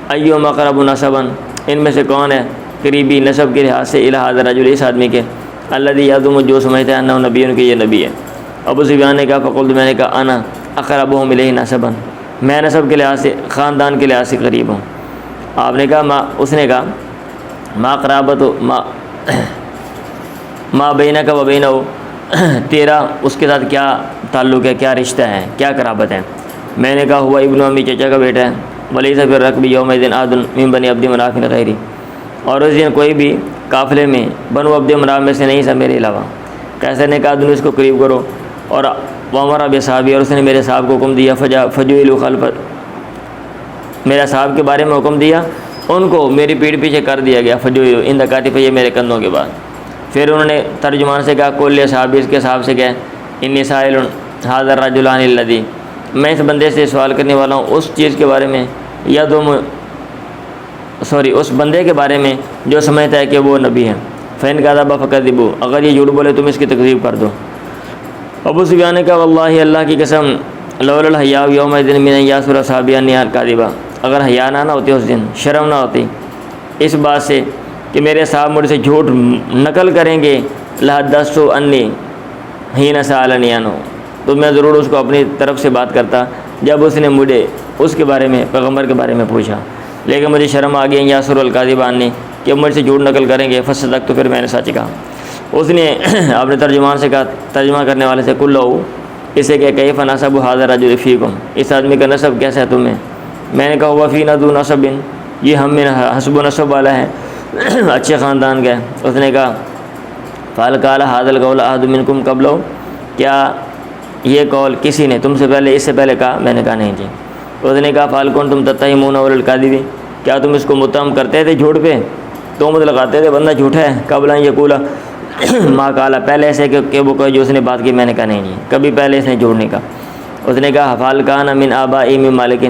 A: ایہم اقرب نسبا، ان میں سے کون ہے قریبی نسب کے لحاظ سے الی ھذا الرجل، اس آدمی کے، الذی یزعم، جو سمجھتا ہے انہ نبی، کہ یہ نبی ہے۔ ابو سفیان نے کہا، فقلت، میں نے کہا، انا اقربہم الیہ نسبا، میں نسب کے لحاظ سے، خاندان کے لحاظ سے قریب ہوں۔ آپ نے کہا، اس نے کہا، ما قرابت ما بینک و بینہ، تیرا اس کے ساتھ کیا تعلق ہے، کیا رشتہ ہے، کیا قرابت ہے؟ میں نے کہا، ہوا ابن امی، چچا کا بیٹا ہے، ولیس فی الرکب یومئذ احد من بنی عبد مناف غیری، اور اس دن کوئی بھی قافلے میں بنو عبد مناف میں سے نہیں تھا میرے علاوہ۔ قیصر نے کہا، دونوں اس کو قریب کرو، اور وامر بصحابی، اور اس نے میرے صاحب کو حکم دیا، فجعلوا خلف، میرے صاحب کے بارے میں حکم دیا، ان کو میری پیٹھ پیچھے کر دیا گیا، فجعلوا عند کاتف، یہ میرے کندھوں کے بعد۔ پھر انہوں نے ترجمان سے کہا، کل صحابی، اس کے صاحب سے کہے، انی سائل ھذا الرجل عن الذی، میں اس بندے سے سوال کرنے والا ہوں اس چیز کے بارے میں، اس بندے کے بارے میں جو سمجھتا ہے کہ وہ نبی ہے، فإن کذب فکذبوا، اگر یہ جھوٹ بولے تم اس کی تکذیب کر دو۔ ابو سفیان نے کہا، واللہ، اللہ کی قسم، لولا الحیاء یومئذ من ان یأسر اصحابی انی الکاذبہ، اگر حیا نہ ہوتی اس دن، شرم نہ ہوتی اس بات سے کہ میرے صاحب مجھ سے جھوٹ نقل کریں گے، لحدثت انی حین سألنی عنہ، تو میں ضرور اس کو اپنی طرف سے بات کرتا جب اس نے مجھے اس کے بارے میں، پیغمبر کے بارے میں پوچھا، لیکن مجھے شرم آ گئی، یاسر الکاذب عنی، کہ مجھ سے جھوٹ نقل کریں گے، فصدقت، تو پھر میں نے سچ کہا۔ اس نے اپنے ترجمان سے کہا، ترجمہ کرنے والے سے، کل لہو، اسے کہ کیف نسب ھذا الرجل فیکم، اس آدمی کا نسب کیسا ہے تمہیں؟ میں نے کہا، ہوا فینا ذو نسب، یہ ہم میں حسب و نسب والا ہے، اچھے خاندان کا ہے۔ اس نے کہا، فهل قال ھذا القول احد منکم قبلہ، کیا یہ قول کسی نے تم سے پہلے، اس سے پہلے کہا؟ میں نے کہا، نہیں جی۔ اس نے کہا، فهل کنتم تتهمون الکاذب، کیا تم اس کو متہم کرتے تھے جھوٹ پہ، تہمت لگاتے تھے بندہ جھوٹا ہے، قبل ان یقول ما قال، پہلے ایسے کہ وہ کہے جو اس نے بات کی؟ میں نے کہا، نہیں جی، کبھی پہلے اس نے جھوٹ نہیں کہا۔ اس نے کہا، فهل کان من آبائی من مالک،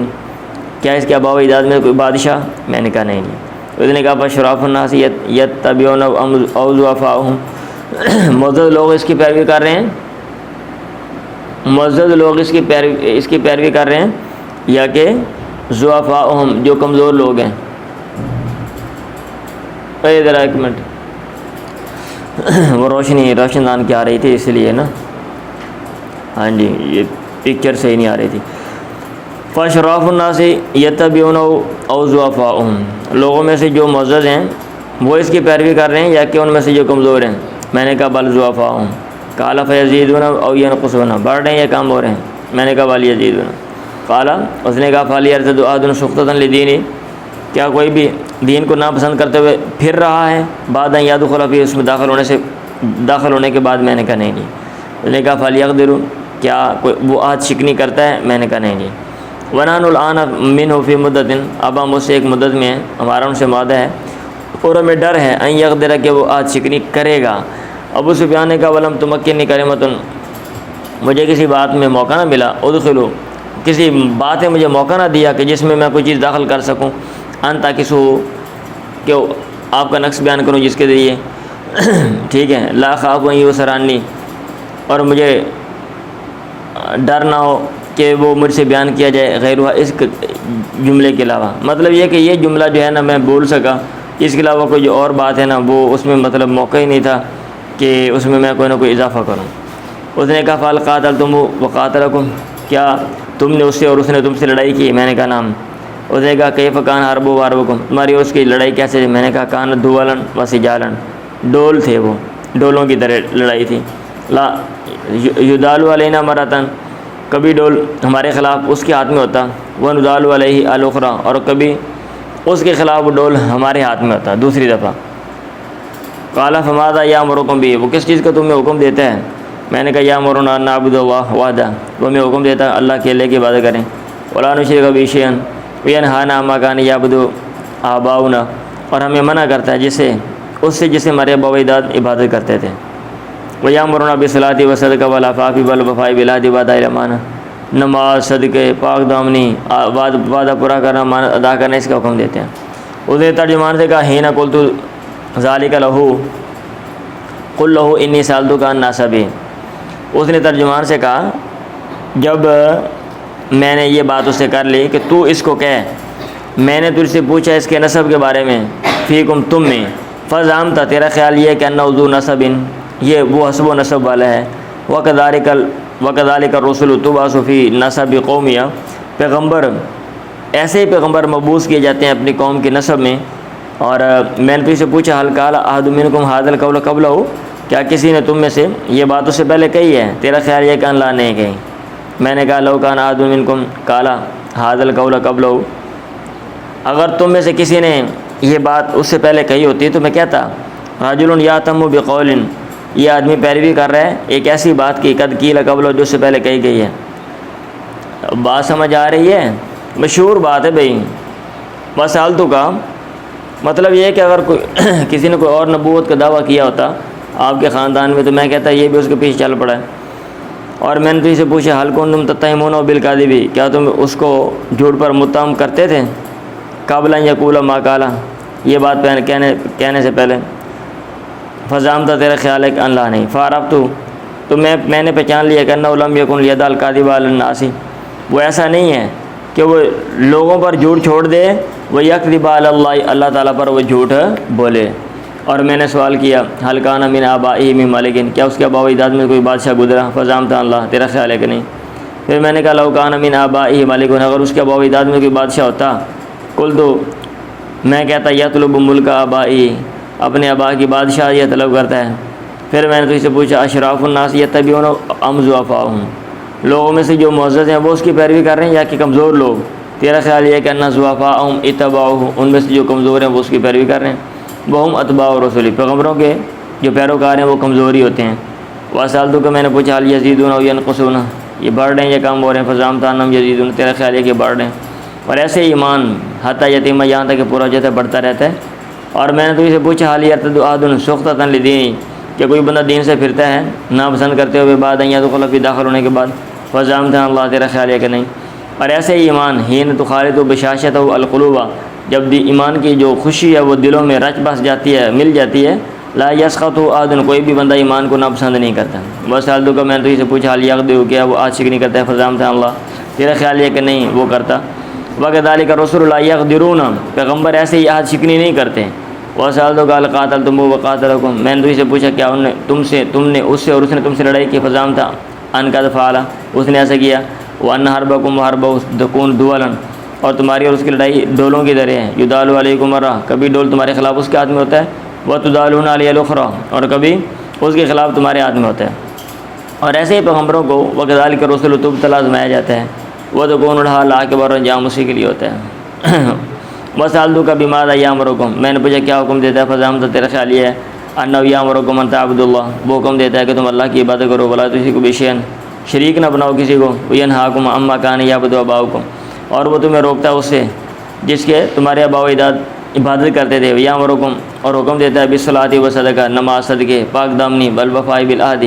A: کیا اس کے آباء و اجداد میں کوئی بادشاہ؟ میں نے کہا، نہیں جی۔ اس نے کہا، فشراف الناس یتبعون او ضعفاءهم، معزز لوگ اس کی پیروی کر رہے ہیں، معزز لوگ اس کی پیروی کر رہے ہیں، یا کہ ضعفاءهم، جو کمزور لوگ ہیں۔ ذرا ایک منٹ، وہ روشن دان کی آ رہی تھی اس لیے نا، ہاں جی، یہ پکچر صحیح نہیں آ رہی تھی۔ فاشراف الناس یتبعون او ضعفاءهم، لوگوں میں سے جو معزز ہیں وہ اس کی پیروی کر رہے ہیں یا کہ ان میں سے جو کمزور ہیں؟ میں نے کہا بل ضعفاءهم، قال فیزیدون او ینقصون، بڑھ رہے ہیں یا کم ہو رہے ہیں؟ میں نے کہا بل یزیدون۔ قال، اس نے کہا فلیرتد احد سخطۃ لدینہ، کیا کوئی بھی دین کو ناپسند کرتے ہوئے پھر رہا ہے بعد ان یدخل فی، اس میں داخل ہونے کے بعد؟ میں نے کہا نہیں جی۔ اس نے کہا فلیقدروا، کیا کوئی وہ عہد شکنی کرتا ہے؟ میں نے کہا نہیں جی۔ ونحن الآن منہ فی مدۃ، اب ہم اس سے ایک مدت میں ہیں، ہمارا ان سے معاہدہ ہے، اور ہمیں ڈر ہے ان یقدر، کہ وہ عہد شکنی کرے گا۔ ابو سفیان نے کہا ولم تمکننی کلمۃ، مجھے کسی بات میں موقع نہ ملا، ادخلوا، کسی بات میں مجھے موقع نہ دیا کہ جس میں میں کوئی چیز داخل کر سکوں، ان تاکہ کہ آپ کا نقص بیان کروں جس کے ذریعے ٹھیک ہے، لا خاف ان یسرانی، اور مجھے ڈر نہ ہو کہ وہ مجھ سے بیان کیا جائے غیرہ، اس جملے کے علاوہ۔ مطلب یہ کہ یہ جملہ جو ہے نا میں بول سکا، اس کے علاوہ کوئی جو اور بات ہے نا وہ اس میں مطلب موقع ہی نہیں تھا کہ اس میں میں کوئی نہ کوئی اضافہ کروں۔ اس نے کہا فال قاتلتم وقاتلکم، کیا تم نے اس سے اور اس نے تم سے لڑائی کی؟ میں نے کہا نام۔ اس نے کہا کیف کان حرب حربکم، تمہاری اس کی لڑائی کیسے؟ میں نے کہا کان دولن و سجالن، ڈول تھے، وہ ڈولوں کی طرح لڑائی تھی۔ لا یدال علینا مرتن، کبھی ڈول ہمارے خلاف اس کے ہاتھ میں ہوتا، وہ ندال علیہ الاخرى، اور کبھی اس کے خلاف وہ ڈول ہمارے ہاتھ میں ہوتا دوسری دفعہ۔ قال فماذا یامرکم بہ، وہ کس چیز کا تمہیں حکم دیتا ہے؟ میں نے کہا یامرنا ان نعبد اللہ وحدہ، وہ ہمیں حکم دیتا ہے اللہ کے کی عبادت کریں، ولا نشرک بہ شیئا وینہانا عما کان یعبد آباؤنا، اور ہمیں منع کرتا ہے اس سے جسے ہمارے آبا و اجداد عبادت کرتے تھے۔ ویامرنا بالصلاۃ والصدقہ والعفاف والوفاء بالعہد واداء الامانہ، نماز، صدقے، پاک دامنی، وعدہ پورا کرنا، امانت ادا کرنا، اس کا حکم دیتے ہیں۔ اس نے ترجمان سے کہا حین قلت ذالک لہ قل لہ انی سألتک عن نسبہ، اس نے ترجمان سے کہا جب میں نے یہ بات اس سے کر لی کہ تو اس کو کہہ، میں نے تجھ سے پوچھا اس کے نسب کے بارے میں، فیکم تم میں، فزعمت، تیرا خیال یہ کہ انہ ذو نسب، یہ وہ حسب و نسب والا ہے، وکذالک الرسل تبعث فی نسب قومیہ، پیغمبر ایسے ہی پیغمبر مبعوث کیے جاتے ہیں اپنی قوم کے نسب میں۔ اور میں نے تجھ سے پوچھا حل قال احد منکم ھذا القول قبلہ، کیا کسی نے تم میں سے یہ بات اس سے پہلے کہی ہے؟ تیرا خیال یہ کہ اللہ نے کہی؟ میں نے کہا لو کان احد منکم قال ھذا القول قبلہ، اگر تم میں سے کسی نے یہ بات اس سے پہلے کہی ہوتی تو میں کہتا رجل یاتم بقول، یہ آدمی پیروی کر رہا ہے ایک ایسی بات کی قد قیل قبلہ، جو اس سے پہلے کہی گئی ہے۔ بات سمجھ آ رہی ہے؟ مشہور بات ہے بھائی، وسالتو کا مطلب یہ ہے کہ اگر کوئی کسی نے کوئی اور نبوت کا دعویٰ کیا ہوتا آپ کے خاندان میں تو میں کہتا یہ بھی اس کے پیچھے چل پڑا ہے۔ اور میں نے تو اسے پوچھا حل کنتم تتہمون بالکذب، کیا تم اس کو جھوٹ پر متہم کرتے تھے؟ قبل ان یقول ما قال، یہ بات کہنے سے پہلے۔ فزعمت، تیرا خیال ہے کہ اللہ نہیں۔ فعرفت، تو میں نے پہچان لیا کہ انہ لم یکن لیدع الکاذب علی الناس، وہ ایسا نہیں ہے کہ وہ لوگوں پر جھوٹ چھوڑ دے، وہ یکذب علی اللہ، اللہ تعالیٰ پر وہ جھوٹ بولے۔ اور میں نے سوال کیا حل کان من آبائہ من ملک، کیا اس کے آبا و اجداد میں کوئی بادشاہ گزرا؟ فزعمت اللہ، تیرا خیال ہے کہ نہیں؟ پھر میں نے کہا لو کان من آبائہ ملک، اگر اس کے آبا و اجداد میں کوئی بادشاہ ہوتا، قل تو میں کہتا یطلب ملک آبائی، اپنے آبا کی بادشاہ یہ طلب کرتا ہے۔ پھر میں نے تو اسے پوچھا اشراف الناس یتبعون ام ضعفاءهم، لوگوں میں سے جو معزز ہیں وہ اس کی پیروی کر رہے ہیں یا کہ کمزور لوگ؟ تیرا خیال یہ کہ ان ضعفاءهم اتبعوه، ان میں سے جو کمزور ہیں وہ اس کی پیروی کر رہے ہیں۔ وہم اتباع الرسل، پیغمبروں کے جو پیروکار ہیں وہ کمزوری ہوتے ہیں۔ وسالتو کہ میں نے پوچھا هل یزیدون او ینقصون، یہ بڑھ رہے ہیں یا کم ہو رہے ہیں؟ فزعمت انہم یزیدون، تیرا خیال ہے کہ بڑھ رہے ہیں۔ اور ایسے ایمان حتی یتیم، یہاں تک کہ پورا جو ہے بڑھتا رہتا ہے۔ اور میں نے تو اسے پوچھا حل یرتد احد سخطۃ لدینہ، کہ کوئی بندہ دین سے پھرتا ہے ناپسند کرتے ہوئے بعد ان یدخل فی، داخل ہونے کے بعد؟ فزعمت اللہ، تیرا خیال ہے کہ نہیں؟ اور ایسے ہی ایمان حین تخالط بشاشۃ القلوب، جب ایمان کی جو خوشی ہے وہ دلوں میں رچ بس جاتی ہے، مل جاتی ہے، لا یسخط احد، کوئی بھی بندہ ایمان کو ناپسند نہیں کرتا۔ وسالتو کا میں نے تو اسے پوچھا حل یغدر، کیا وہ عاشق نہیں کرتا ہے؟ فزعمت اللہ، تیرا خیال ہے کہ نہیں وہ کرتا۔ وکذالک الرسل لا یغدرون، پیغمبر ایسے ہی عہد شکنی نہیں کرتے۔ وسالتو قال قاتلتم وقاتلکم، میں نے تو اسے پوچھا کیا تم نے اس سے اور اس نے تم سے لڑائی کی؟ فزعمت ان قد فعل اس نے ایسا کیا، وان حربکم وحربہ تکون دولا اور تمہاری اور اس کی لڑائی ڈولوں کی طرح ہے، یدال علیکم مرہ کبھی ڈول تمہارے خلاف اس کے ہاتھ میں ہوتا ہے، وتدالون علی الاخری اور کبھی اس کے خلاف تمہارے ہاتھ میں ہوتا ہے۔ اور ایسے ہی پیغمبروں کو وکذالک الرسل تبتلی آزمایا جاتا ہے، وتکون الحال اکبر انجام اسی کے لیے ہوتا ہے۔ وسألتک بماذا یامرکم میں نے پوچھا کیا حکم دیتا ہے، فزعمت تیرا خیال یہ ہے انہ یامرکم ان تعبدوا اللہ وہ حکم دیتا ہے کہ تم اللہ کی عبادت کرو، ولا تشرکوا بہ شیئا شریک نہ بناؤ کسی کو، وینہاکم عما کان یعبد آباؤکم اور وہ تمہیں روکتا ہے اس سے جس کے تمہارے آباء و اجداد عبادت کرتے تھے، یامرکم اور حکم دیتا ہے بالصلاۃ و صدقہ نماز صدقے پاک دامنی والوفاء بالعہد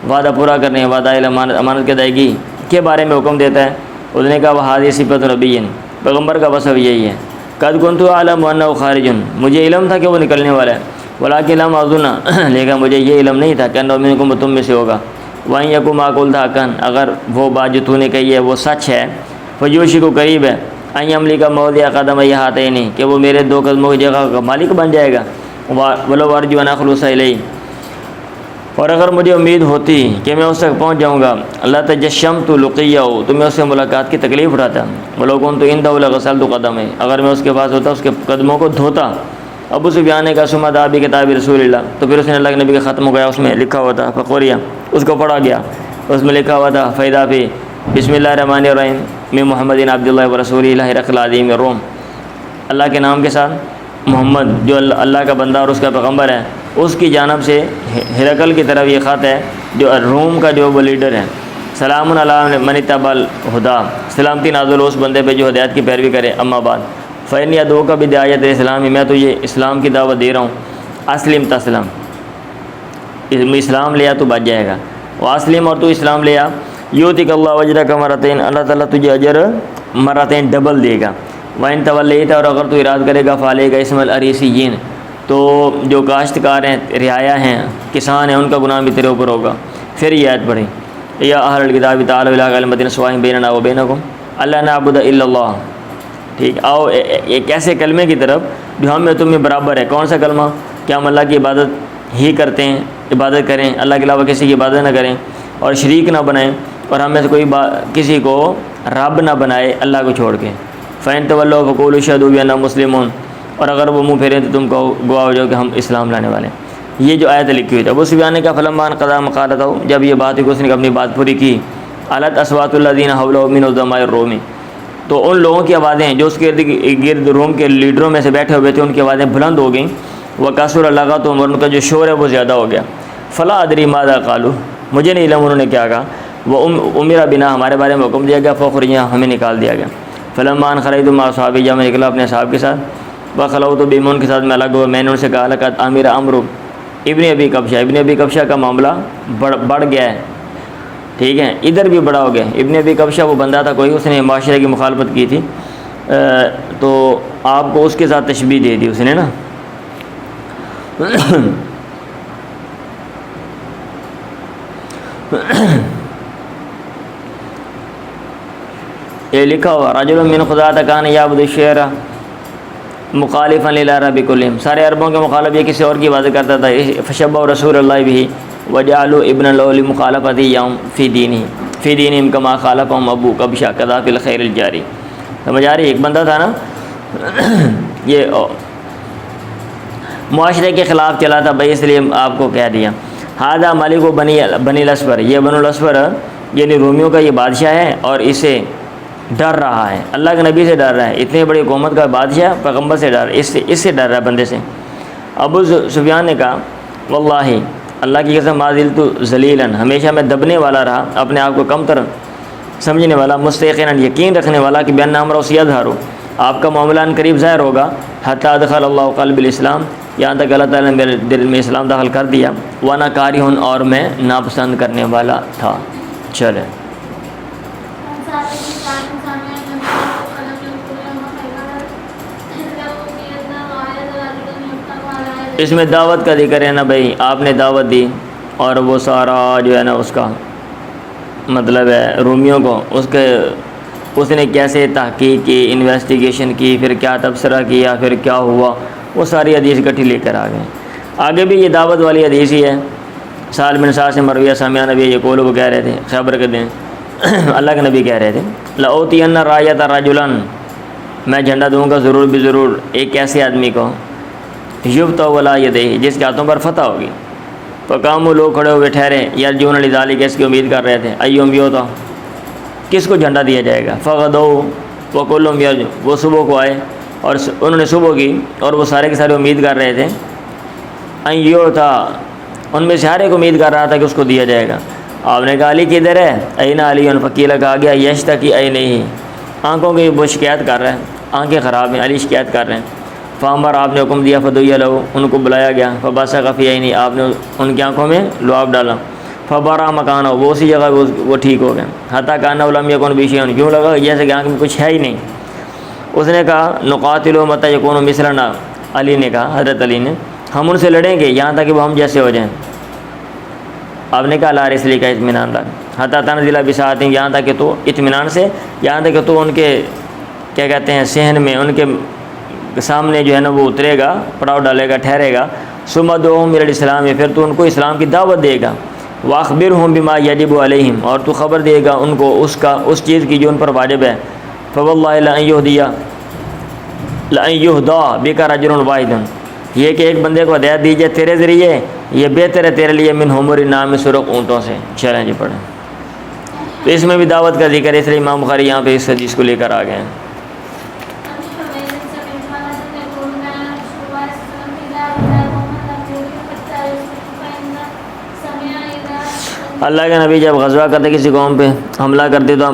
A: وعدہ پورا کرنے، وعدہ امانت کی ادائیگی کے بارے میں حکم دیتا ہے۔ اس نے کہا وہذہ صفۃ نبی پیغمبر کا وصف یہی ہے، قد کنت اعلم انہ خارج مجھے علم تھا کہ وہ نکلنے والا ہے، ولکن لم اظن لیکن مجھے یہ علم نہیں تھا کہ انہ منکم تم میں سے ہوگا، وان یکن ما قلت حقا اگر وہ بات جو تو نے کہی ہے وہ سچ ہے، فیوشک قریب ہے ان یملک موضع قدمی ہاتین کہ وہ میرے دو قدموں کی جگہ کا مالک بن جائے گا، ولو ارجو ان اخلص الیہ اور اگر مجھے امید ہوتی کہ میں اس تک پہنچ جاؤں گا، اللہ تجشمت لقیہ تو میں اس سے ملاقات کی تکلیف اٹھاتا، ولو کنت عنده لغسلت قدمه اگر میں اس کے پاس ہوتا اس کے قدموں کو دھوتا۔ ابو سفیان نے کہا ثم دعا بکتاب رسول اللہ تو پھر اس نے اللہ کے نبی کا ختم ہو گیا، اس میں لکھا ہوا تھا فقوریہ اس کو پڑھا گیا، اس میں لکھا ہوا تھا فیدا فی بسم اللہ الرحمن الرحیم من محمد عبد اللہ و رسول اللہ ہرقل عظیم الروم اللہ کے نام کے ساتھ محمد جو اللہ کا بندہ اور اس کا پیغمبر ہے، اس کی جانب سے ہرقل کی طرف یہ خط ہے جو روم کا جو وہ لیڈر ہے، سلام علی من اتبع الہدی سلامتی نازل اس بندے پہ جو ہدایت کی پیروی کرے، اما بعد فإنی ادعوک بدعایت الاسلام میں تجھے اسلام کی دعوت دے رہا ہوں، اسلم تسلم اسلام لیا تو بچ جائے گا، واسلم اور تو اسلام لیا یؤتک اللہ اجرک مرتین اللہ تعالیٰ تجھے اجر مرتین ڈبل دے گا، وإن تولیت اور اگر تو اراد کرے گا فعلیک اسم العریسیین تو جو کاشتکار ہیں رعایا ہیں کسان ہیں ان کا گناہ بھی تیرے اوپر ہوگا۔ پھر یہ آیت پڑھی یا اہل الکتاب تعالوا الی کلمۃ سواء بیننا وبینکم الا نعبد الا اللہ، ٹھیک آؤ ایک ایسے کلمے کی طرف جو ہم میں تم میں برابر ہے، کون سا کلمہ کہ ہم اللہ کی عبادت ہی کرتے ہیں، عبادت کریں اللہ کے علاوہ کسی کی عبادت نہ کریں اور شریک نہ بنائیں اور ہم میں سے کوئی کسی کو رب نہ بنائے اللہ کو چھوڑ کے، فإن تولوا فقولوا اشهدوا بأننا مسلمون اور اگر وہ منہ پھیریں تو تم کو گواہ ہو جاؤ کہ ہم اسلام لانے والے ہیں۔ یہ جو آیت لکھی ہوئی تھی ابو سفیان نے کہا فلما انقضى مقالته جب یہ بات ہوئی کہ اس نے اپنی بات پوری کی، علت اصوات الذين حوله من عظماء الروم تو ان لوگوں کی آوازیں جو اس کے گرد روم کے لیڈروں میں سے بیٹھے ہوئے تھے ان کی آوازیں بلند ہو گئیں، وکثر لغتهم اور ان کا جو شور ہے وہ زیادہ ہو گیا، فلا ادری ماذا قالوا مجھے نہیں علم انہوں نے کیا کہا، وہ امر بنا ہمارے بارے میں حکم دیا گیا، فخرجنا ہمیں نکال دیا گیا، فلما ان خرجت مع اصحابی جب میں نکلا اپنے صحاب کے ساتھ، وخلوت بهم ان کے ساتھ میں الگ ہوا، میں نے ان سے کہا لقد امر عمرو ابن ابی کبشہ ابن ابی کبشہ کا معاملہ بڑھ گیا ہے، ٹھیک ہے ادھر بھی بڑا ہو گیا۔ ابن ابی کبشہ وہ بندہ تھا کوئی، اس نے معاشرے کی مخالفت کی تھی تو آپ کو اس کے ساتھ تشبیہ دے دی اس نے نا یہ لکھا ہوا رجل من خزاعۃ کان یعبد الشعر مخالفا للعرب کلہم سارے عربوں کے مخالف یہ کسی اور کی عبادت کرتا تھا، فشبہ رسول اللہ بھی وجعلوا ابن له لمخالفته یوم فی دینہم کما خالفهم ابو کبشہ کذا فی الخیر الجاری۔ سمجھ آ رہی ایک بندہ تھا نا یہ معاشرے کے خلاف چلا تھا بھائی، اس لیے آپ کو کہہ دیا ھذا ملک بنی الاسفر یہ بنو الاسفر یعنی رومیوں کا یہ بادشاہ ہے اور اسے ڈر رہا ہے، اللہ کے نبی سے ڈر رہا ہے، اتنی بڑی قومت کا بادشاہ پیغمبر سے ڈر اس سے ڈر رہا ہے بندے سے۔ ابو سفیان نے کہا واللہ اللہ کی قسم ما زلت ذلیلا ہمیشہ میں دبنے والا رہا، اپنے آپ کو کم تر سمجھنے والا، مستیقنا یقین رکھنے والا کہ بأن امرہ سیظہر آپ کا معاملہ ان قریب ظاہر ہوگا، حتی ادخل اللہ قلب الاسلام یہاں تک اللہ تعالیٰ نے میرے دل میں اسلام داخل کر دیا، وانا کارہ اور میں ناپسند کرنے والا تھا۔ چلے اس میں دعوت کا ذکر ہے نا بھائی، آپ نے دعوت دی اور وہ سارا جو ہے نا اس کا مطلب ہے رومیوں کو اس نے کیسے تحقیق کی، انویسٹیگیشن کی، پھر کیا تبصرہ کیا، پھر کیا ہوا، وہ ساری حدیث اکٹھی لے کر آ گئے۔ آگے بھی یہ دعوت والی حدیث ہی ہے، سال بن سعد سے مرویہ سامعہ نبی یقول، وہ کہہ رہے تھے خیبر کے دن اللہ کے نبی کہہ رہے تھے لأوتین رایۃ رجلا، میں جھنڈا دوں گا ضرور بھی ضرور ایک ایسے آدمی کو یفتح ولا یدیہ، جس کے ہاتھوں پر فتح ہوگی۔ فقاموا، لوگ کھڑے ہوئے ٹھہرے، یرجون لذالک، اس کی امید کر رہے تھے، ایہم یؤتیٰ، کس کو جھنڈا دیا جائے گا۔ فغدوا وکلہم یرجون، وہ صبح کو آئے اور انہوں نے صبح کی اور وہ سارے کے سارے امید کر رہے تھے، ان یؤتیٰ، ان میں سے ہر ایک امید کر رہا تھا کہ اس کو دیا جائے گا۔ آپ نے کہا علی کدھر ہے؟ این علی، فقیل کہا گیا یشتکی عینیہ، آنکھوں کی وہ شکایت کر رہے ہیں، آنکھیں خراب ہیں، علی شکایت کر رہے ہیں۔ فامر، آپ نے حکم دیا، فدعی لہ، ان کو بلایا گیا، فبصق فی عینیہ، آپ نے ان کی آنکھوں میں لعاب ڈالا، فبرأ مکانہ، وہ اسی جگہ وہ ٹھیک ہو گئے، حتیٰ کأنہ لم یکن بہ شیء، کیوں لگا جیسے کہ آنکھ میں کچھ ہے ہی نہیں۔ اس نے کہا نقاتل متی یکون مثلنا، علی نے کہا، حضرت علی نے، ہم ان سے لڑیں گے یہاں تک کہ وہ ہم جیسے ہو جائیں۔ آپ نے کہا لا رسلی کا اطمینان رکھ، حتیٰ تنزل بساعۃ، یہاں تک کہ تو اطمینان سے، یہاں تک کہ تو ان کے کیا کہتے ہیں صحن میں، ان کے سامنے جو ہے نا وہ اترے گا، پڑاؤ ڈالے گا، ٹھہرے گا۔ ثم ادعوہم الی الاسلام، پھر تو ان کو اسلام کی دعوت دے گا۔ واخبرہم بما یجب علیہم، اور تو خبر دے گا ان کو اس چیز کی جو ان پر واجب ہے۔ فواللہ لأن یہدی بک رجل واحد، یہ کہ ایک بندے کو ہدایت دی جائے تیرے ذریعے، یہ بہتر ہے تیرے لیے من حمر النعام، سرخ اونٹوں سے۔ چلیں جی پڑھیں۔ تو اس میں بھی دعوت کا ذکر ہے، اس لیے امام بخاری یہاں پہ اس حدیث کو لے کر آ گئے ہیں۔ اللہ کے نبی جب غزوہ کرتے، کسی قوم پہ حملہ کرتے، تو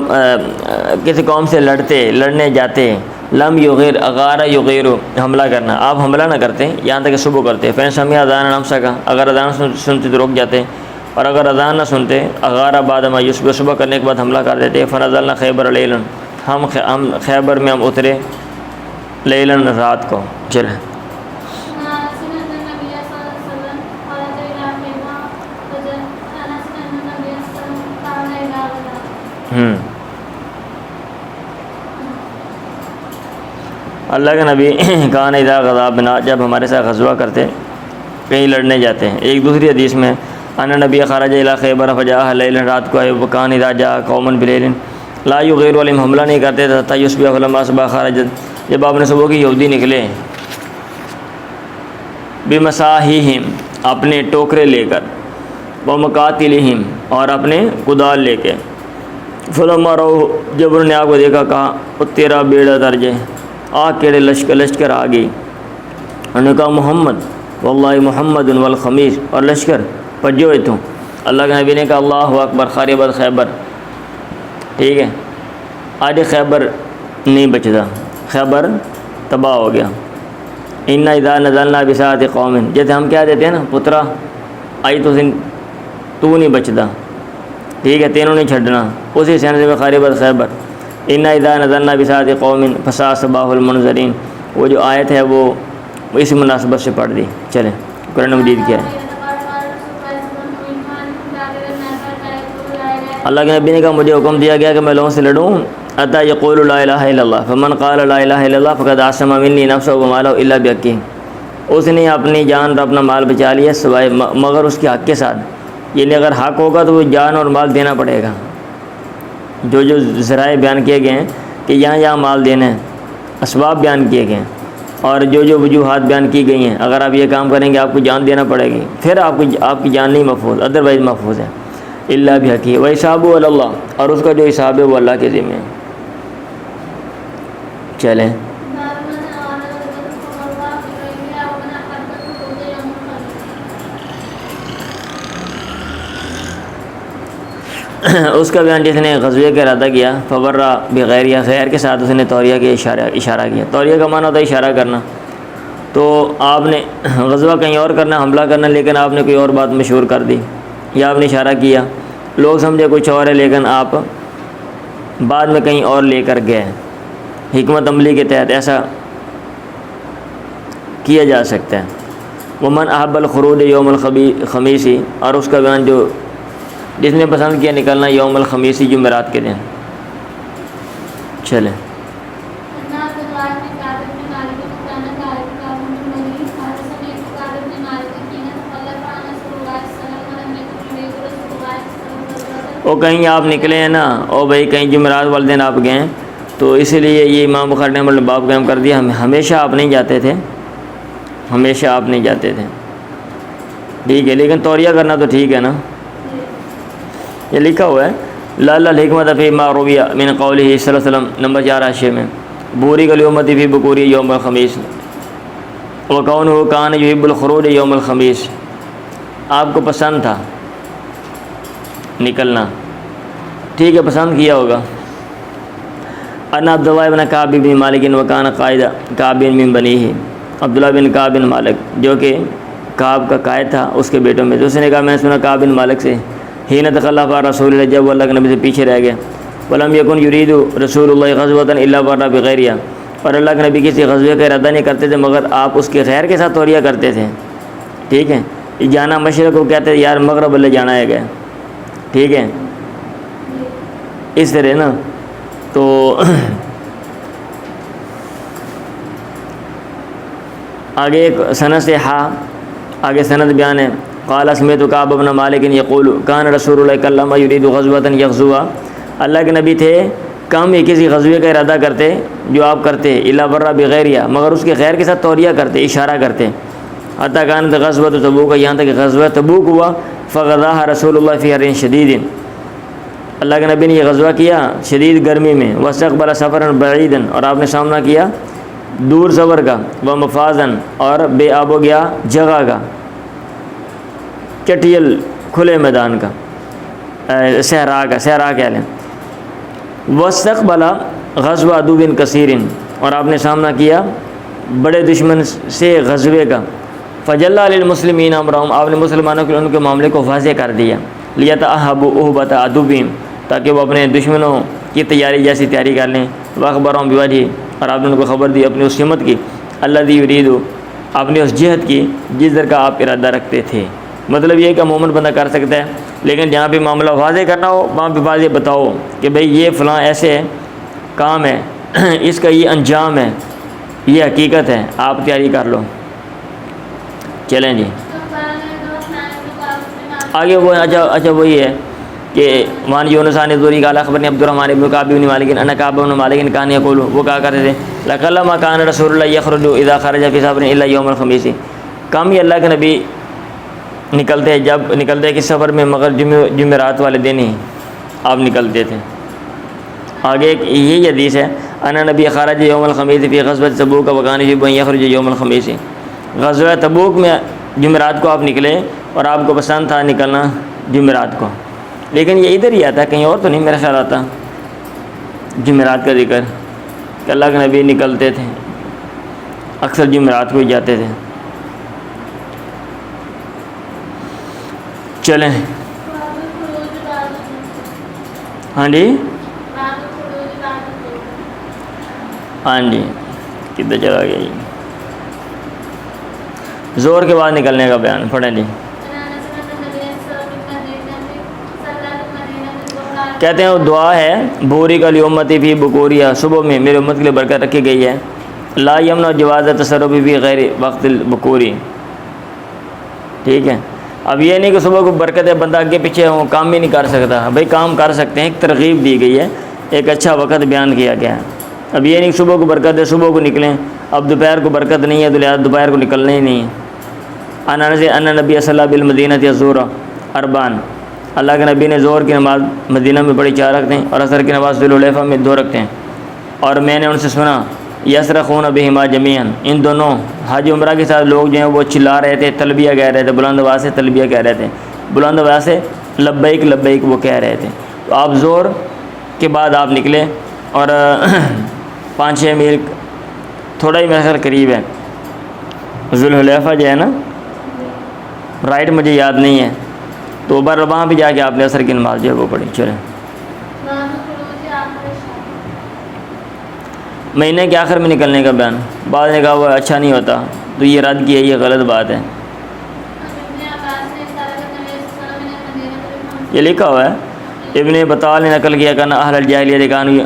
A: کسی قوم سے لڑنے جاتے، لم یغیر، اغار یغیر، حملہ کرنا، آپ حملہ نہ کرتے یہاں تک کہ صبح کرتے۔ فین سمع اذان امسکا، اگر اذان سنتے تو رک جاتے، اور اگر اذان نہ سنتے اغار بعد ما یصبح، صبح کرنے کے بعد حملہ کر دیتے۔ فنزلنا خیبر لیلا، ہم خیبر میں ہم اترے، لیلا، رات کو۔ چلیں اللہ کے نبی کان اذا غزا بنا، جب ہمارے ساتھ غزوہ کرتے، کہیں لڑنے جاتے ہیں۔ ایک دوسری حدیث میں ان نبی خرج الی خیبر فجاء لیلا، رات کو آئے، وکان اذا جاء قوم بلیل لا یغیر علیہم، حملہ نہیں کرتے تھے، حتی یصبح، فلما اصبح خرج، جب آپ نے صبح کی یہودی نکلے، بمصاحیہم، اپنے ٹوکرے لے کر، ومقاتلہم، اور اپنے کدال لے کے، فلما رأوا، جب انہوں نے آپ کو دیکھا، کہا او تیرا بیڑا درج ہے، کیڑے لشکر آ گئی۔ انہوں نے کہا محمد، واللہ محمد والخمیس، اور لشکر پجو اتوں۔ اللہ کے نبی نے کہا اللہ اکبر، خربت خیبر، ٹھیک ہے، آج خیبر نہیں بچتا، خیبر تباہ ہو گیا۔ انا اذا نزلنا بساعۃ قوم، جیسے ہم کیا دیتے ہیں نا، پترا آئی تو نہیں بچتا، ٹھیک ہے، تینوں نہیں چھڈنا، اسی سینس میں خربت خیبر۔ انا اذا نزلنا بساعۃ قوم فساء صباح المنذرین، وہ جو آیت ہے وہ اس مناسبت سے پڑھ دی۔ چلیں قرآن مجید کیا ہے۔ اللہ کے نبی نے کہا مجھے حکم دیا گیا کہ میں لوگوں سے لڑوں، حتی یقول لا الہ الا اللہ، فمن قال لا الہ الا اللہ فقد عصم منی نفسہ ومالہ الا بحقہ، اس نے اپنی جان اور اپنا مال بچا لیا سوائے مگر اس کے حق کے ساتھ، یعنی اگر حق ہوگا تو وہ جان اور مال دینا پڑے گا۔ جو ذرائع بیان کیے گئے ہیں کہ یہاں مال دینا ہے، اسباب بیان کیے گئے ہیں، اور جو وجوہات بیان کی گئی ہیں، اگر آپ یہ کام کریں گے آپ کو جان دینا پڑے گی، پھر آپ کی جان نہیں محفوظ، ادروائز محفوظ ہے، اللہ بحقہ، وحسابہ علی اللہ، اور اس کا جو حساب ہے وہ اللہ کے ذمہ ہے۔ چلیں اس کا بیان، جس نے غزوے کا ارادہ کیا، فبرا بغیر، یا غیر کے ساتھ اس نے توریہ کے اشارہ کیا۔ توریہ کا معنی ہوتا ہے اشارہ کرنا، تو آپ نے غزوہ کہیں اور کرنا، حملہ کرنا، لیکن آپ نے کوئی اور بات مشہور کر دی، یا آپ نے اشارہ کیا، لوگ سمجھے کچھ اور ہے، لیکن آپ بعد میں کہیں اور لے کر گئے۔ حکمت عملی کے تحت ایسا کیا جا سکتا ہے۔ ومن احب الخروج یوم الخمیس، اور اس کا بیان جو جس نے پسند کیا نکلنا یوم الخمیس، جمعرات کے دن۔ چلیں اور کہیں آپ نکلے ہیں نا، اور بھائی کہیں جمعرات والے دن آپ گئے، تو اسی لیے یہ امام بخاری نے مطلب باب قائم کر دیا، ہمیشہ آپ نہیں جاتے تھے، ہمیشہ آپ نہیں جاتے تھے، ٹھیک ہے، لیکن توریہ کرنا تو ٹھیک ہے نا. یہ لکھا ہوا ہے لعل الحکمت فی ما روی من قولہ صلی اللہ علیہ وسلم، نمبر 4 حاشیے میں، بورک لامتی فی بکور یوم الخمیس وکونہ کان یحب الخروج یوم الخمیس. آپ کو پسند تھا نکلنا، ٹھیک ہے، پسند کیا ہوگا. ان عبداللہ بن کعب بن مالک وکان قائد کعب من بنیہ، عبداللہ بن کعب بن مالک جو کہ کعب کا قائد تھا اس کے بیٹوں میں، تو اس نے کہا میں سنا کعب بن مالک سے، حین تخلف عن رسول اللہ، جب وہ اللہ کے نبی سے پیچھے رہ گیا، ولم یکن یرید رسول اللہ غزوۃ الا بر بغیرہ، اور اللہ کے نبی کسی غزوے کا ارادہ نہیں کرتے تھے مگر آپ اس کے غیر کے ساتھ توریہ کرتے تھے. ٹھیک ہے، جانا مشرق کو کہتے ہیں یار مغرب والے جانا ہے گیا، ٹھیک ہے، اس طرح نا. تو آگے ایک سند سے آگے سند بیان ہے. قال سمعت کعب بن مالک یقول کان رسول اللہ کلم یرید غزوۃ یغزوها، اللہ کے نبی تھے کم ہی کسی غزوے کا ارادہ کرتے جو آپ کرتے، الا برا بغیرہ، مگر اس کے غیر کے ساتھ توریہ کرتے، اشارہ کرتے. حتی کانت غزوۃ تبوک، یہاں تک کہ غزوہ تبوک ہوا، فغزاها رسول اللہ فی حر شدید، اللہ کے نبی نے یہ غزوہ کیا شدید گرمی میں. واستقبل سفرا بعیدا، اور آپ نے سامنا کیا دور سفر کا، ومفازا، اور بے آب و گیا جگہ کا، چٹیل کھلے میدان کا، صحرا کہہ لیں. واستقبل غزوہ عدو کثیر، اور آپ نے سامنا کیا بڑے دشمن سے غزوے کا. فجلى للمسلمین امرهم، آپ نے مسلمانوں کے ان کے معاملے کو واضح کر دیا. لیتأہبوا اہبۃ عدوہم، تاکہ وہ اپنے دشمنوں کی تیاری جیسی تیاری کر لیں. واخبرهم بوجہ، اور آپ نے ان کو خبر دی اپنی اس سمت کی، الذی یرید، آپ نے اس جہت کی جس در کا آپ ارادہ رکھتے تھے. مطلب یہ کہ عموماً بندہ کر سکتا ہے، لیکن جہاں پہ معاملہ واضح کرنا ہو وہاں پہ واضح بتاؤ کہ بھئی یہ فلاں ایسے کام ہے، اس کا یہ انجام ہے، یہ حقیقت ہے، آپ تیاری کر لو. چلیں جی آگے. وہ اچھا وہی ہے کہ وان یونس عن الزہری قال اخبرنی عبد الرحمن بن کعب بن مالک ان کعب بن مالک کان یقول، وہ کہا کرتے تھے لقلما کان رسول اللہ یخرج اذا خرج فی سفر الا یوم الخمیس، کم ہی اللہ کے نبی نکلتے جب نکلتے کس سفر میں مگر جمعرات والے دن ہی آپ نکلتے تھے. آگے ایک یہی حدیث ہے انا نبی خرج یوم الخمیس فی غزوۃ تبوک وکان یحب یخرج یوم الخمیس، غزوہ تبوک میں جمعرات کو آپ نکلے اور آپ کو پسند تھا نکلنا جمعرات کو. لیکن یہ ادھر ہی آتا ہے، کہیں اور تو نہیں میرا خیال آتا جمعرات کا ذکر کہ اللہ کے نبی نکلتے تھے، اکثر جمعرات کو ہی جاتے تھے. چلیں ہاں جی ہاں جی کدھر چلا گیا جی. زور کے بعد نکلنے کا بیان پڑھیں جی. کہتے ہیں وہ دعا ہے بورک لامتی فی بکوریہ، صبح میں میری امت کے لیے برکت رکھی گئی ہے. لا یمنع جواز تصرف فی غیر وقت البکوری، ٹھیک ہے. اب یہ نہیں کہ صبح کو برکت ہے بندہ آگے پیچھے ہو کام بھی نہیں کر سکتا، بھائی کام کر سکتے ہیں، ایک ترغیب دی گئی ہے، ایک اچھا وقت بیان کیا گیا ہے. اب یہ نہیں کہ صبح کو برکت ہے صبح کو نکلیں، اب دوپہر کو برکت نہیں ہے تو لہٰذا دوپہر کو نکلنا ہی نہیں ہے. انس ان نبی صلی اللہ بالمدینہ الظہر اربعا، اللہ کے نبی نے ظہر کی نماز مدینہ میں پڑھی 4 رکھتے ہیں، اور عصر کی نماز ذوالحلیفہ میں 2 رکھتے ہیں. اور میں نے ان سے سنا یصرخون بہما جمیعا، ان دونوں حج عمرہ کے ساتھ لوگ جو ہیں وہ چلا رہے تھے، تلبیہ کہہ رہے تھے، بلند آواز سے تلبیہ کہہ رہے تھے، بلند آواز سے لبیک لبیک وہ کہہ رہے تھے. تو آپ ظہر کے بعد آپ نکلے، اور 5-6 میل تھوڑا ہی میرے خیال قریب ہے ذوالحلیفہ جو ہے نا، رائٹ مجھے یاد نہیں ہے، تو وہاں پہ جا کے آپ نے عصر کی نماز جو ہے وہ پڑھی. چلیں مہینے کے آخر میں نکلنے کا بیان، بعض نے کہا وہ اچھا نہیں ہوتا، تو یہ رد کیا، یہ غلط بات ہے. یہ لکھا ہوا ہے ابن بطال نے نقل کیا کہ اہل الجاہلیہ کانوا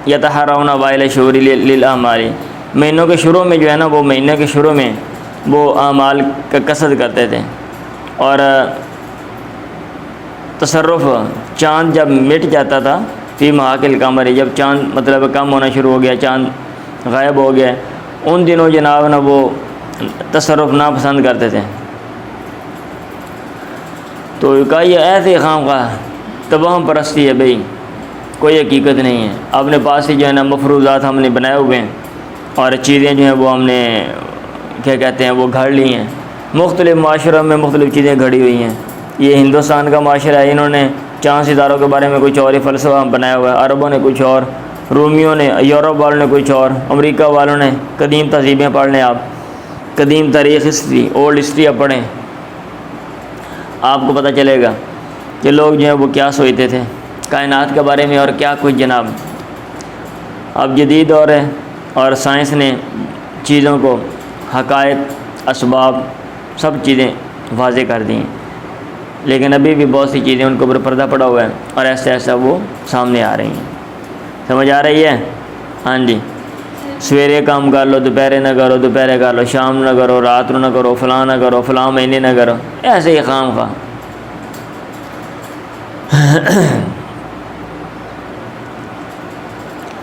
A: یتحرون اوائل الشہور للاعمال، مہینوں کے شروع میں جو ہے نا وہ مہینے کے شروع میں وہ اعمال کا قصد کرتے تھے اور تصرف چاند جب مٹ جاتا تھا فی محاقل قمر، جب چاند مطلب کم ہونا شروع ہو گیا، چاند غائب ہو گیا، ان دنوں جناب نا وہ تصرف ناپسند کرتے تھے۔ تو کہا یہ ایسے خام خواہ تباہم پرستی ہے بھائی، کوئی حقیقت نہیں ہے، اپنے پاس ہی جو ہے نا مفروضات ہم نے بنائے ہوئے ہیں اور چیزیں جو ہیں وہ ہم نے کیا کہتے ہیں وہ گھڑ لی ہیں۔ مختلف معاشروں میں مختلف چیزیں گھڑی ہوئی ہیں۔ یہ ہندوستان کا معاشرہ ہے، انہوں نے چاند ستاروں کے بارے میں کچھ اور ہی فلسفہ بنایا ہوا ہے، عربوں نے کچھ اور، رومیوں نے، یورپ والوں نے کچھ اور، امریکہ والوں نے۔ قدیم تہذیبیں پڑھ لیں آپ، قدیم تاریخ ہسٹری، اولڈ ہسٹری آپ پڑھیں، آپ کو پتہ چلے گا کہ لوگ جو ہیں وہ کیا سوچتے تھے کائنات کے بارے میں اور کیا کچھ جناب۔ اب جدید دور ہے اور سائنس نے چیزوں کو، حقائق، اسباب، سب چیزیں واضح کر دی ہیں، لیکن ابھی بھی بہت سی چیزیں ان کے اوپر پردہ پڑا ہوا ہے اور ایسا ایسا وہ سامنے آ رہی ہیں۔ سمجھ آ رہی ہے؟ ہاں جی، سویرے کام کر لو، دوپہرے نہ کرو، دوپہرے کر لو، شام نہ کرو، رات نہ کرو، فلاں نہ کرو، فلاں مہینے نہ کرو، ایسے ہی خام خواہ۔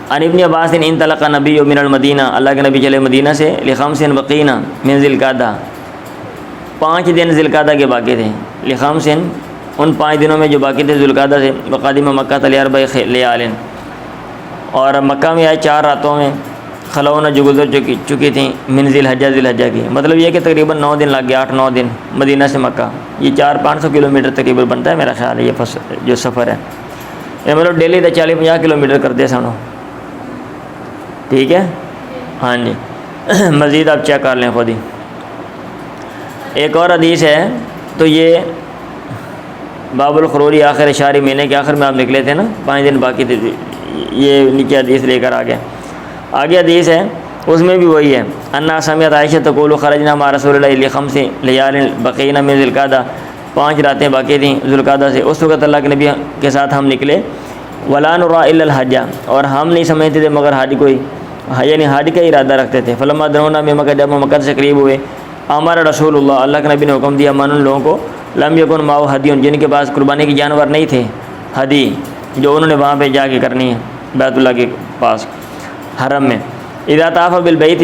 A: عن ابن عباس انطلق نبی من المدینہ، اللہ کے نبی چلے مدینہ سے، لخمس بقین من ذی القعدہ، 5 دن ذی القعدہ کے باقی تھے، لخمس ان 5 دنوں میں جو باقی تھے ذی القعدہ سے، وقادم مکہ ل4 لیال، اور مکہ میں آئے 4 راتوں میں، خلون جو گزر چکی تھیں من ذی الحجہ، ذی الحجہ کی، مطلب یہ کہ تقریباً 9 دن لگ گیا، 8-9 دن مدینہ سے مکہ، یہ 400-500 کلومیٹر تقریباً بنتا ہے میرا خیال ہے یہ جو سفر ہے، یہ مطلب ڈیلی کا 40-50 کلومیٹر کرتے سنو، ٹھیک ہے؟ ہاں جی، مزید آپ چیک کر لیں خود ہی۔ ایک اور حدیث ہے، تو یہ باب الخروری آخر شہری مہینے کے آخر میں آپ نکلے تھے نا، 5 دن باقی تھے، یہ نیچے حدیث لے کر آگے حدیث ہے، اس میں بھی وہی ہے، انا سمعت عائشہ تقول خرجنا مع رسول اللہ لخمس لیال بقین من ذی القعدہ، 5 راتیں باقی تھیں ذی القعدہ سے، اس وقت اللہ کے نبی کے ساتھ ہم نکلے، ولا نرى الا الحج، اور ہم نہیں سمجھتے تھے مگر حج کوئی، یعنی حج کا ارادہ رکھتے تھے، فلما دنونا میں مکہ، جب مکہ سے قریب ہوئے، ہمارا رسول اللہ، اللہ کے نبی نے حکم دیا، من ان لوگوں کو لم یکن معه ہدی، جن کے پاس قربانی کے جانور نہیں تھے، ہدی جو انہوں نے وہاں پہ جا کے کرنی ہے بیت اللہ کے پاس حرم میں، اذا طاف بالبیت،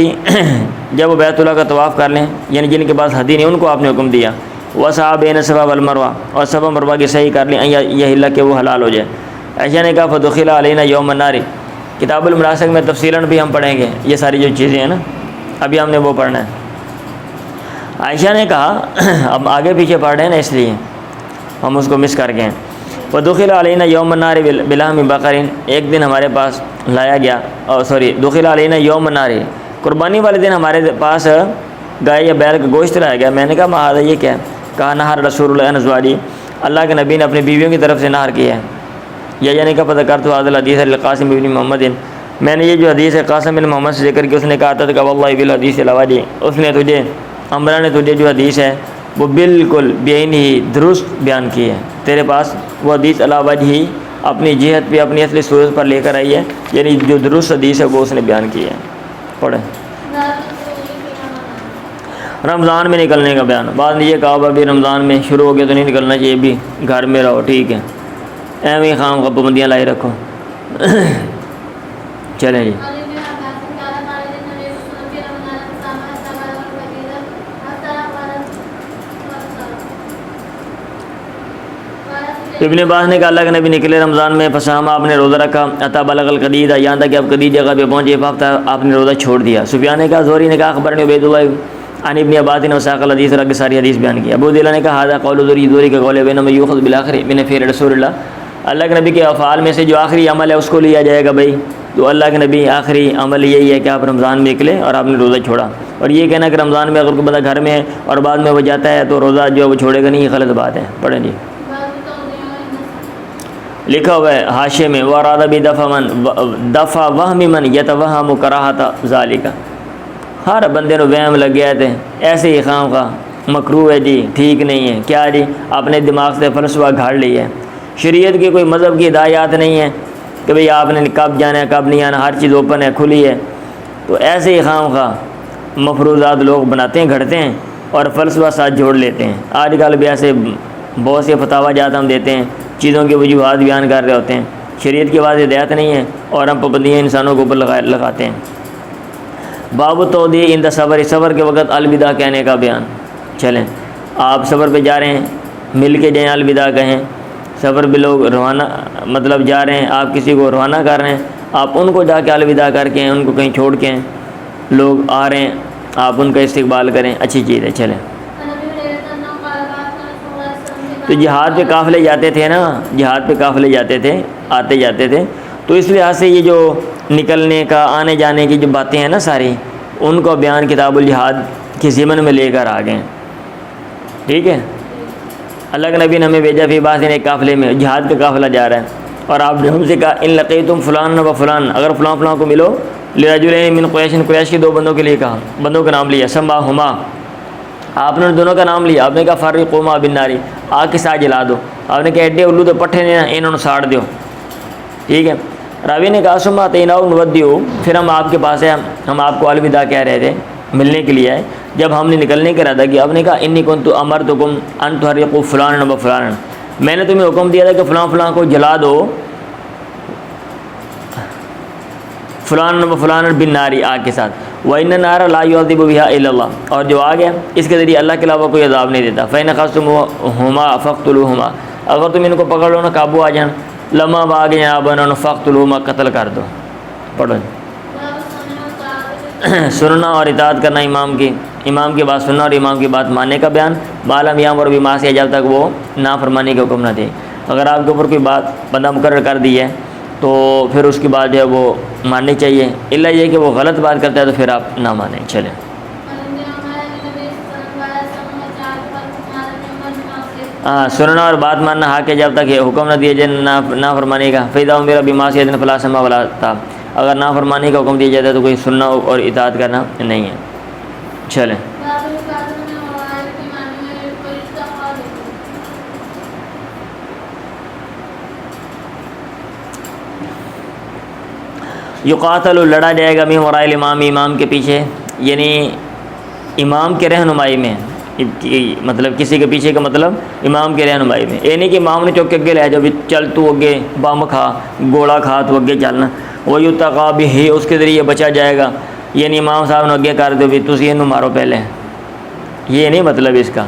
A: جب وہ بیت اللہ کا طواف کر لیں، یعنی جن کے پاس ہدی نہیں ان کو آپ نے حکم دیا، وسعى بین الصفا والمروہ، اور صفا مروہ کی صحیح کر لیں، یہ اللہ کہ وہ حلال ہو جائے۔ عائشہ نے کہا فدخل علینا یوم النار، کتاب المناسک میں تفصیلاً بھی ہم پڑھیں گے یہ ساری جو چیزیں ہیں نا، ابھی ہم نے وہ پڑھنا ہے۔ عائشہ نے کہا، اب آگے پیچھے پڑھ رہے ہیں نا اس لیے ہم اس کو مس کر گئے ہیں، فدخل علینا یوم النار بلحم بقر، ایک دن ہمارے پاس لایا گیا، دخل علینا یوم النار، قربانی والے دن ہمارے پاس گائے یا بیل کا گوشت لایا گیا۔ میں نے کہا مہذا یہ کیا ہے؟ کہا نہر رسول اللہ ازواجی، اللہ کے نبی نے اپنی بیویوں کی طرف سے نہر کیا ہے، یعنی کہ پتہ کرتا حاضر حدیث القاسم بن محمد، میں نے یہ جو حدیث ہے قاسم بن محمد سے ذکر کی، اس نے کہا تھا کہ واللہ بالحدیث الواجی، اس نے تجھے، امرا نے تجھے جو حدیث ہے وہ بالکل بعین ہی درست بیان کی ہے، تیرے پاس وہ حدیث علاوہ ہی اپنی جہت پہ، اپنی اصلی صورت پر لے کر آئی ہے، یعنی جو درست حدیث ہے وہ اس نے بیان کی ہے۔ پڑھیں رمضان میں نکلنے کا بیان، بعد نے یہ کہا ابھی رمضان میں شروع ہو گیا تو نہیں نکلنا چاہیے، بھی گھر میں رہو، ٹھیک ہے، ایویں خام کا پابندیاں لائے رکھو۔ چلیں جی، ابن عباس نے کہا اللہ کے نبی نکلے رمضان میں، فصام، آپ نے روزہ رکھا، عطا بلغ القدیدہ، یہاں تک کہ آپ قدید جگہ پہ پہنچے، فافتہ، آپ نے روزہ چھوڑ دیا۔ سفیان نے کہا، زہری نے کہا اخبرنی عبید اللہ عن ابن عباس وساق الحدیث، رگ ساری حدیث بیان کی۔ ابو دلہ نے کہا ھذا قول زہری، زہری کا قول ہے، بینما یؤخذ بالآخر من فعل رسول اللہ، اللہ کے نبی کے افعال میں سے جو آخری عمل ہے اس کو لیا جائے گا بھائی، تو اللہ کے نبی آخری عمل یہی ہے کہ آپ رمضان میں نکلے اور آپ نے روزہ چھوڑا، اور یہ کہنا کہ رمضان میں اگر کوئی بندہ گھر میں ہے اور بعد میں وہ جاتا ہے تو روزہ جو ہے وہ چھوڑے گا نہیں، یہ غلط بات ہے۔ پڑھیں جی، لکھا ہوا ہے حاشیے میں، وَأَرَادَ بِدَفْعِ وَهْمِ مَنْ يَتَوَهَّمُ كَرَاهَةَ ذَلِكَ، ہر بندے نو وہم لگ گیا تھے، ایسے ہی خام خواہ مکروہ ہے جی، ٹھیک نہیں ہے، کیا جی اپنے دماغ سے فلسفہ گھاڑ لی ہے، شریعت کی کوئی مذہب کی ہدایات نہیں ہے کہ بھئی آپ نے کب جانا ہے کب نہیں آنا، ہر چیز اوپن ہے، کھلی ہے، تو ایسے ہی خام خواہ مفروضات لوگ بناتے ہیں، گھڑتے ہیں اور فلسفہ ساتھ جوڑ لیتے ہیں۔ آج کل بھی ایسے بہت سے فتاوی جات ہم دیتے ہیں، چیزوں کی وجوہات بیان کر رہے ہوتے ہیں، شریعت کی واضح ہدایت نہیں ہے اور ہم پابندیاں انسانوں کے اوپر لگاتے ہیں۔ باب تودیع عند صبر، صبر کے وقت الوداع کہنے کا بیان۔ چلیں آپ سفر پہ جا رہے ہیں، مل کے جائیں الوداع کہیں۔ سفر پہ لوگ روانہ مطلب جا رہے ہیں، آپ کسی کو روانہ کر رہے ہیں، آپ ان کو جا کے الوداع کر کے ان کو کہیں چھوڑ کے لوگ آ رہے ہیں، آپ ان کا استقبال کریں، اچھی چیز ہے۔ چلیں تو جہاد پہ قافلے جاتے تھے نا، جہاد پہ قافلے جاتے تھے، آتے جاتے تھے، تو اس لحاظ سے یہ جو نکلنے کا آنے جانے کی جو باتیں ہیں نا ساری، ان کو بیان کتاب الجہاد کے ضمن میں لے کر آ گئے۔ ٹھیک ہے، اللہ کے نبی نے ہمیں بھیجا فی بعض ایک قافلے میں، جہاد پہ قافلہ جا رہا ہے، اور آپ نے ہم سے کہا ان لقیتم فلان و فلان، اگر فلاں فلاں کو ملو، لرجلین من قریش، قریش کے 2 بندوں کے لیے کہا، بندوں کا نام لیا، سماہما، آپ نے دونوں کا نام لیا، آپ نے کہا فرقوما بالنار، آگ کے ساتھ جلا دو، آپ نے کہا ایڈے الو تو پٹھے نے انہوں نے ساڑ دیو۔ ٹھیک ہے، راوی نے کہا سما تیناؤ نودیو، پھر ہم آپ کے پاس ہیں، ہم آپ کو الوداع کہہ رہے تھے، ملنے کے لیے آئے، جب ہم نے نکلنے کا ارادہ کیا، آپ نے کہا انی کنت امرتکم ان تحرقوا فلانا و فلانا، میں نے تمہیں حکم دیا تھا کہ فلاں فلاں کو جلا دو، فلان و فلان بالنار، آگ کے ساتھ، وَإِنَّ النَّارَ لَا يُعَذِّبُ بِهَا إِلَّا اللَّهُ، اور جو آگ ہے اس کے ذریعے اللہ کے علاوہ کوئی عذاب نہیں دیتا۔ فَإِنْ أَخَذْتُمُوهُمَا فَاقْتُلُوهُمَا، اگر تم ان کو پکڑ لو نا، قابو آ جان، لما باغ جناب انہوں نے فَاقْتُلُوهُمَا، قتل کر دو۔ پڑھو سننا اور اطاعت کرنا امام کی بات سننا اور امام کی بات ماننے کا بیان۔ معلوم یامر بمعصیہ، جب تک وہ نافرمانی کا حکم نہ دے، اگر آپ کے اوپر کوئی بات بندہ مقرر کر دی ہے تو پھر اس کی بات جو ہے وہ ماننی چاہیے، الا یہ کہ وہ غلط بات کرتا ہے تو پھر آپ نہ مانیں۔ چلیں سننا اور بات ماننا حق ہے جب تک یہ حکم نہ دیا جائے نافرمانی کا۔ فیضا میرا بمعصیۃ فلا سمع ولا طاعۃ، اگر نافرمانی کا حکم دیا جاتا ہے تو کوئی سننا اور اطاعت کرنا نہیں ہے۔ چلیں یقاتل، لڑا جائے گا، من وراء الامام، امام کے پیچھے، یعنی امام کے رہنمائی میں، مطلب کسی کے پیچھے کا مطلب امام کے رہنمائی میں، یہ نہیں کہ امام نے چوک کے اگے لے جاؤ بھی چل تو اگے بم کھا گوڑا کھا تو اگے چلنا، وہ یتقا بہ، اس کے ذریعے بچا جائے گا، یعنی امام صاحب نے اگے کر دو بھی تسی اینو مارو پہلے، یہ نہیں مطلب اس کا،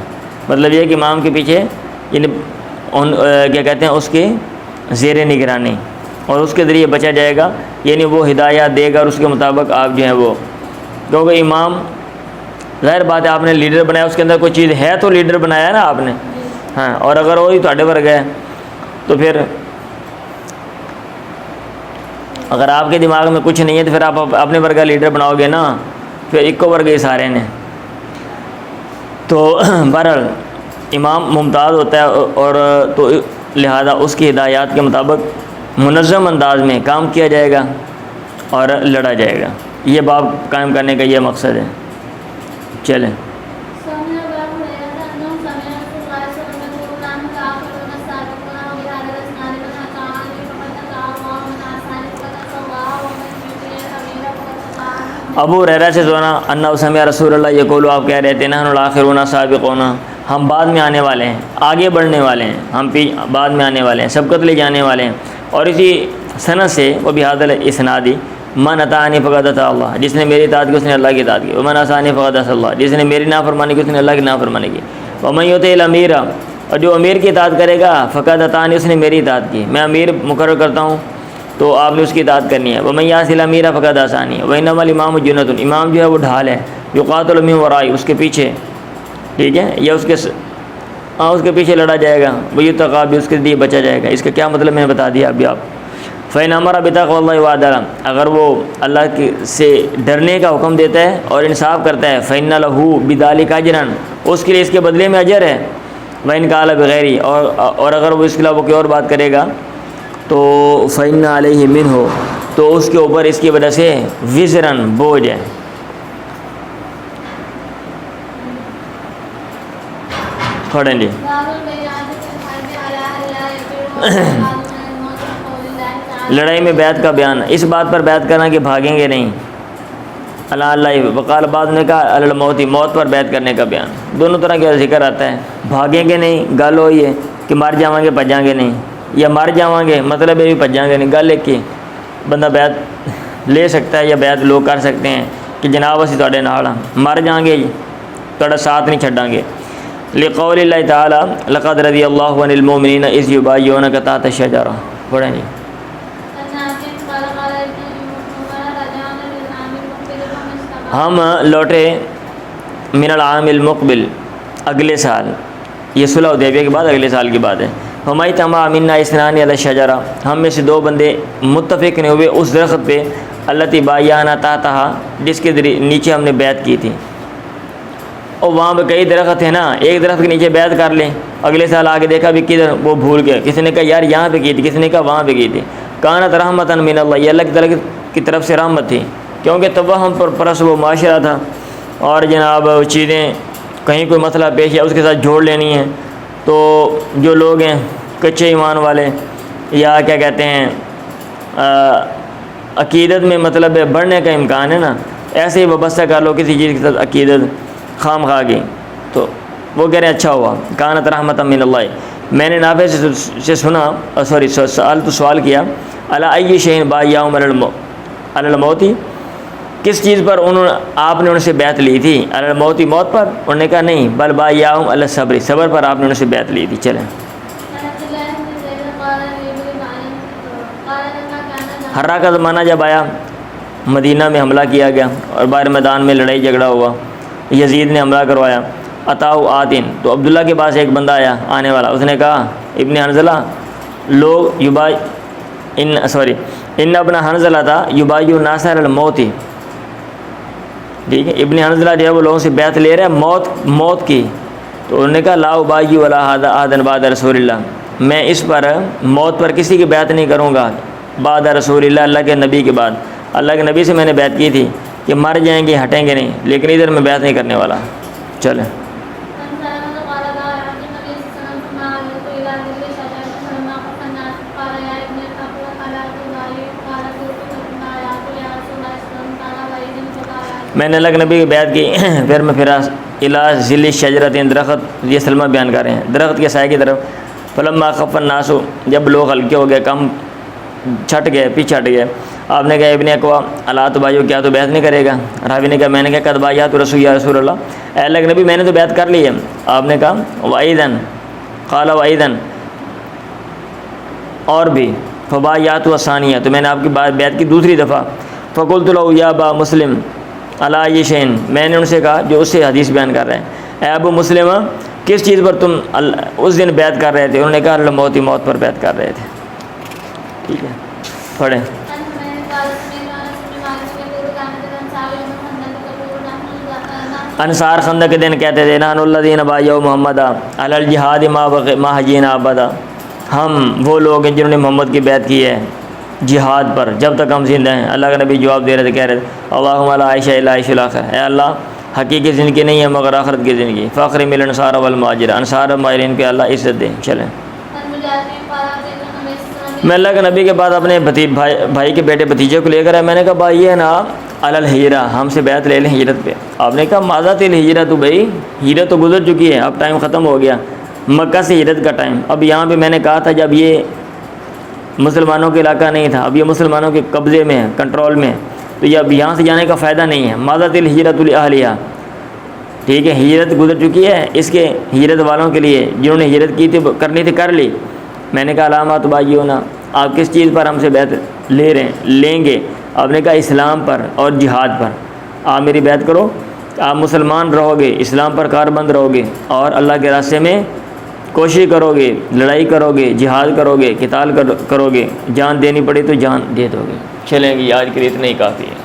A: مطلب یہ کہ امام کے پیچھے یعنی کیا کہتے ہیں اس کی زیر نگرانی، اور اس کے ذریعے بچا جائے گا، یعنی وہ ہدایات دے گا اور اس کے مطابق آپ جو ہیں وہ، کیونکہ امام ظاہر بات ہے آپ نے لیڈر بنایا، اس کے اندر کوئی چیز ہے تو لیڈر بنایا نا آپ نے، ہاں، اور اگر وہی تھوڑے ورگا ہے تو پھر اگر آپ کے دماغ میں کچھ نہیں ہے تو پھر آپ اپنے ورگا لیڈر بناؤ گے نا، پھر ایک کو ورگے سارے نے۔ تو بہرحال امام ممتاز ہوتا ہے، اور تو لہذا اس کی ہدایات کے مطابق منظم انداز میں کام کیا جائے گا اور لڑا جائے گا، یہ باب قائم کرنے کا یہ مقصد ہے۔ چلیں ابو ہریرہ سے سنا انہ سمع رسول اللہ یقول، آپ کہہ رہے تھے نحن الاخرون سابقون، ہم بعد میں آنے والے ہیں، آگے بڑھنے والے ہیں، ہم بعد میں آنے والے ہیں، سبقت لے جانے والے ہیں۔ اور اسی سند سے وہ بہذا الاسنادی من اطاعنی فقد اطاع اللہ، جس نے میری اطاعت کی اس نے اللہ کی اطاعت کی، ومن عصانی فقد عصى اللہ، جس نے میری نافرمانی کی اس نے اللہ کی نافرمانی کی، ومن یطع الامیر، اور جو امیر کی اطاعت کرے گا فقد اطاعنی، اس نے میری اطاعت کی، میں امیر مقرر کرتا ہوں تو آپ نے اس کی اطاعت کرنی ہے۔ ومن یعص الامیر فقد عصانی، وانما الامام جنۃ، امام جو ہے وہ ڈھال ہے، یقاتل من وراء، اس کے پیچھے، ٹھیک ہے، یا اس کے پیچھے لڑا جائے گا، ویتقی بہ، اس کے لیے بچا جائے گا۔ اس کا کیا مطلب میں نے بتا دیا ابھی آپ۔ فإن أمر بتقوى الله وعدل، اگر وہ اللہ سے ڈرنے کا حکم دیتا ہے اور انصاف کرتا ہے، فإن له بذلك أجرا، اس کے لیے اس کے بدلے میں اجر ہے۔ وإن قال بغیر، اور اگر وہ اس کے علاوہ کوئی اور بات کرے گا تو فإن عليه منه، تو اس کے اوپر اس کی وجہ سے وزرن، بوجھ ہے۔ پڑھیں جی لڑائی میں بیعت کا بیان، اس بات پر بیعت کرنا کہ بھاگیں گے نہیں، اللہ وقال بعد نے کہا الموت، موت پر بیعت کرنے کا بیان، دونوں طرح کا ذکر آتا ہے۔ بھاگیں گے نہیں، گل ہوئی ہے کہ مر جاؤں گے بچیں گے نہیں، یا مر جاؤں گے مطلب یہ بھی بھجاں گے نہیں. گل ایک ہی بندہ بیعت لے سکتا ہے یا بیعت لوگ کر سکتے ہیں کہ جناب اسی تواڈے نال ہاں, مر جائیں گے جی تہاڈا ساتھ نہیں چھڈاں گے. لقول اللہ تعالیٰ لقد رضی اللہ عن المؤمنین اذ یبایعونک تحت الشجرہ. پڑھیں جی. ہم لوٹے من العام المقبل اگلے سال, یہ صلح حدیبیہ کے بعد اگلے سال کی بات ہے. ہمائی تما منا اسنان علی الشجرہ, ہم میں سے 2 بندے متفق نہیں ہوئے اس درخت پہ التی بایعنا تحتہا جس کے نیچے ہم نے بیعت کی تھی. اور وہاں پہ کئی درخت ہیں نا, ایک درخت کے نیچے بیعت کر لیں, اگلے سال آگے دیکھا بھی کدھر وہ بھول گیا, کسی نے کہا یار یہاں پہ کی تھی, کسی نے کہا وہاں پہ کی تھی. کانت رحمتاً من اللہ, یہ اللہ کی طرف سے رحمت تھی کیونکہ توہم پر پرس وہ معاشرہ تھا اور جناب چیزیں کہیں کوئی مسئلہ پیش ہے اس کے ساتھ جوڑ لینی ہے. تو جو لوگ ہیں کچے ایمان والے یا کیا کہتے ہیں عقیدت میں مطلب بڑھنے کا امکان ہے نا, ایسے ہی وابستہ کر لو کسی چیز کے ساتھ عقیدت خام خواہ کی, تو وہ کہہ رہے ہیں اچھا ہوا. کانت رحمت من اللہ, میں نے نافع سے سنا سوال کیا علی ای شیء بایعہم علی الموت, کس چیز پر آپ نے ان سے بیعت لی تھی؟ علی الموت, موت پر؟ انہوں نے کہا نہیں, بل بایعہم علی الصبر, صبر پر آپ نے ان سے بیعت لی تھی. چلیں. حرہ کا زمانہ جب آیا, مدینہ میں حملہ کیا گیا اور باہر میدان میں لڑائی جھگڑا ہوا, یزید نے حملہ کروایا. عطاؤ آتن, تو عبداللہ کے پاس ایک بندہ آیا آنے والا, اس نے کہا ابن حنظلہ لوگ ان ابن حنظلہ تھا یبایع الناس علی الموت. ٹھیک ہے, ابن حنظلہ جو ہے وہ لوگوں سے بیعت لے رہا ہے موت کی. تو انہوں نے کہا لا ابایع ولا احدا بعد رسول اللہ, میں اس پر موت پر کسی کی بیعت نہیں کروں گا بعد رسول اللہ, اللہ کے نبی کے بعد. اللہ کے نبی سے میں نے بیعت کی تھی کہ مر جائیں گے ہٹیں گے نہیں, لیکن ادھر میں بیعت نہیں کرنے والا. چلیں. میں نے اللہ کے نبی کی بیعت کی, پھر میں پھرا الی ذل الشجرۃ, درخت, یہ سلمہ بیان کر رہے ہیں, درخت کے سائے کی طرف. فلما خف الناس, جب لوگ ہلکے ہو گئے, کم چھٹ گئے, پیچھے ہٹ گئے, آپ نے کہا ابن اقوا الا تبایعوا, کیا تو بیعت نہیں کرے گا؟ راوی نے کہا میں نے کہا قد بایعت یا رسول اللہ, اے اللہ کے نبی میں نے تو بیعت کر لی ہے. آپ نے کہا وایذن, قال وایذن, اور بھی. فبایعت ثانیہ, تو میں نے آپ کی بیعت کی دوسری دفعہ. فقلت له یا ابا مسلم علی ای شیء, میں نے ان سے کہا جو اس سے حدیث بیان کر رہے ہیں, اے ابو مسلم کس چیز پر تم اس دن بیعت کر رہے تھے؟ انہوں نے کہا الموت, موت پر بیعت کر رہے تھے. ٹھیک ہے, پڑھیں. انصار خندق کے دن کہتے تھے نحن الذین بایعوا محمد علی الجہاد ما حیینا ابدا, ہم وہ لوگ ہیں جنہوں نے محمد کی بیعت کی ہے جہاد پر جب تک ہم زندہ ہیں. اللہ کا نبی جواب دے رہے تھے, کہہ رہے تھے اللہم لا عیش الا عیش الاخرہ, اے اللہ حقیقی زندگی نہیں ہے مگر آخرت کی زندگی. فاخر من الانصار والمہاجر, انصار اور مہاجرین کو اللہ عزت دے. چلیں. میں اللہ کے نبی کے بعد اپنے بھائی کے بیٹے بھتیجے کو لے کر آیا, میں نے کہا بھائی یہ نا علی الہجرہ, ہم سے بیعت لے لیں ہجرت پہ. آپ نے کہا ماذا تل ہجرت, تو بھائی ہجرت تو گزر چکی ہے, اب ٹائم ختم ہو گیا, مکہ سے ہجرت کا ٹائم. اب یہاں پہ میں نے کہا تھا جب یہ مسلمانوں کے علاقہ نہیں تھا, اب یہ مسلمانوں کے قبضے میں ہے, کنٹرول میں ہے, تو یہ اب یہاں سے جانے کا فائدہ نہیں ہے. ماذا تل ہجرت لاہلیہ, ٹھیک ہے, ہجرت گزر چکی ہے اس کے ہجرت والوں کے لیے جنہوں نے ہجرت کی تھی کرنی تھی کر لی. میں نے کہا علامات بایعونا, آپ کس چیز پر ہم سے بیعت لے رہے ہیں لیں گے؟ آپ نے کہا اسلام پر اور جہاد پر. آپ میری بیعت کرو, آپ مسلمان رہو گے, اسلام پر کاربند رہو گے اور اللہ کے راستے میں کوشش کرو گے, لڑائی کرو گے, جہاد کرو گے, قتال کرو گے, جان دینی پڑی تو جان دے دو گے. چلیں گے, آج کے لیے اتنا ہی کافی ہے.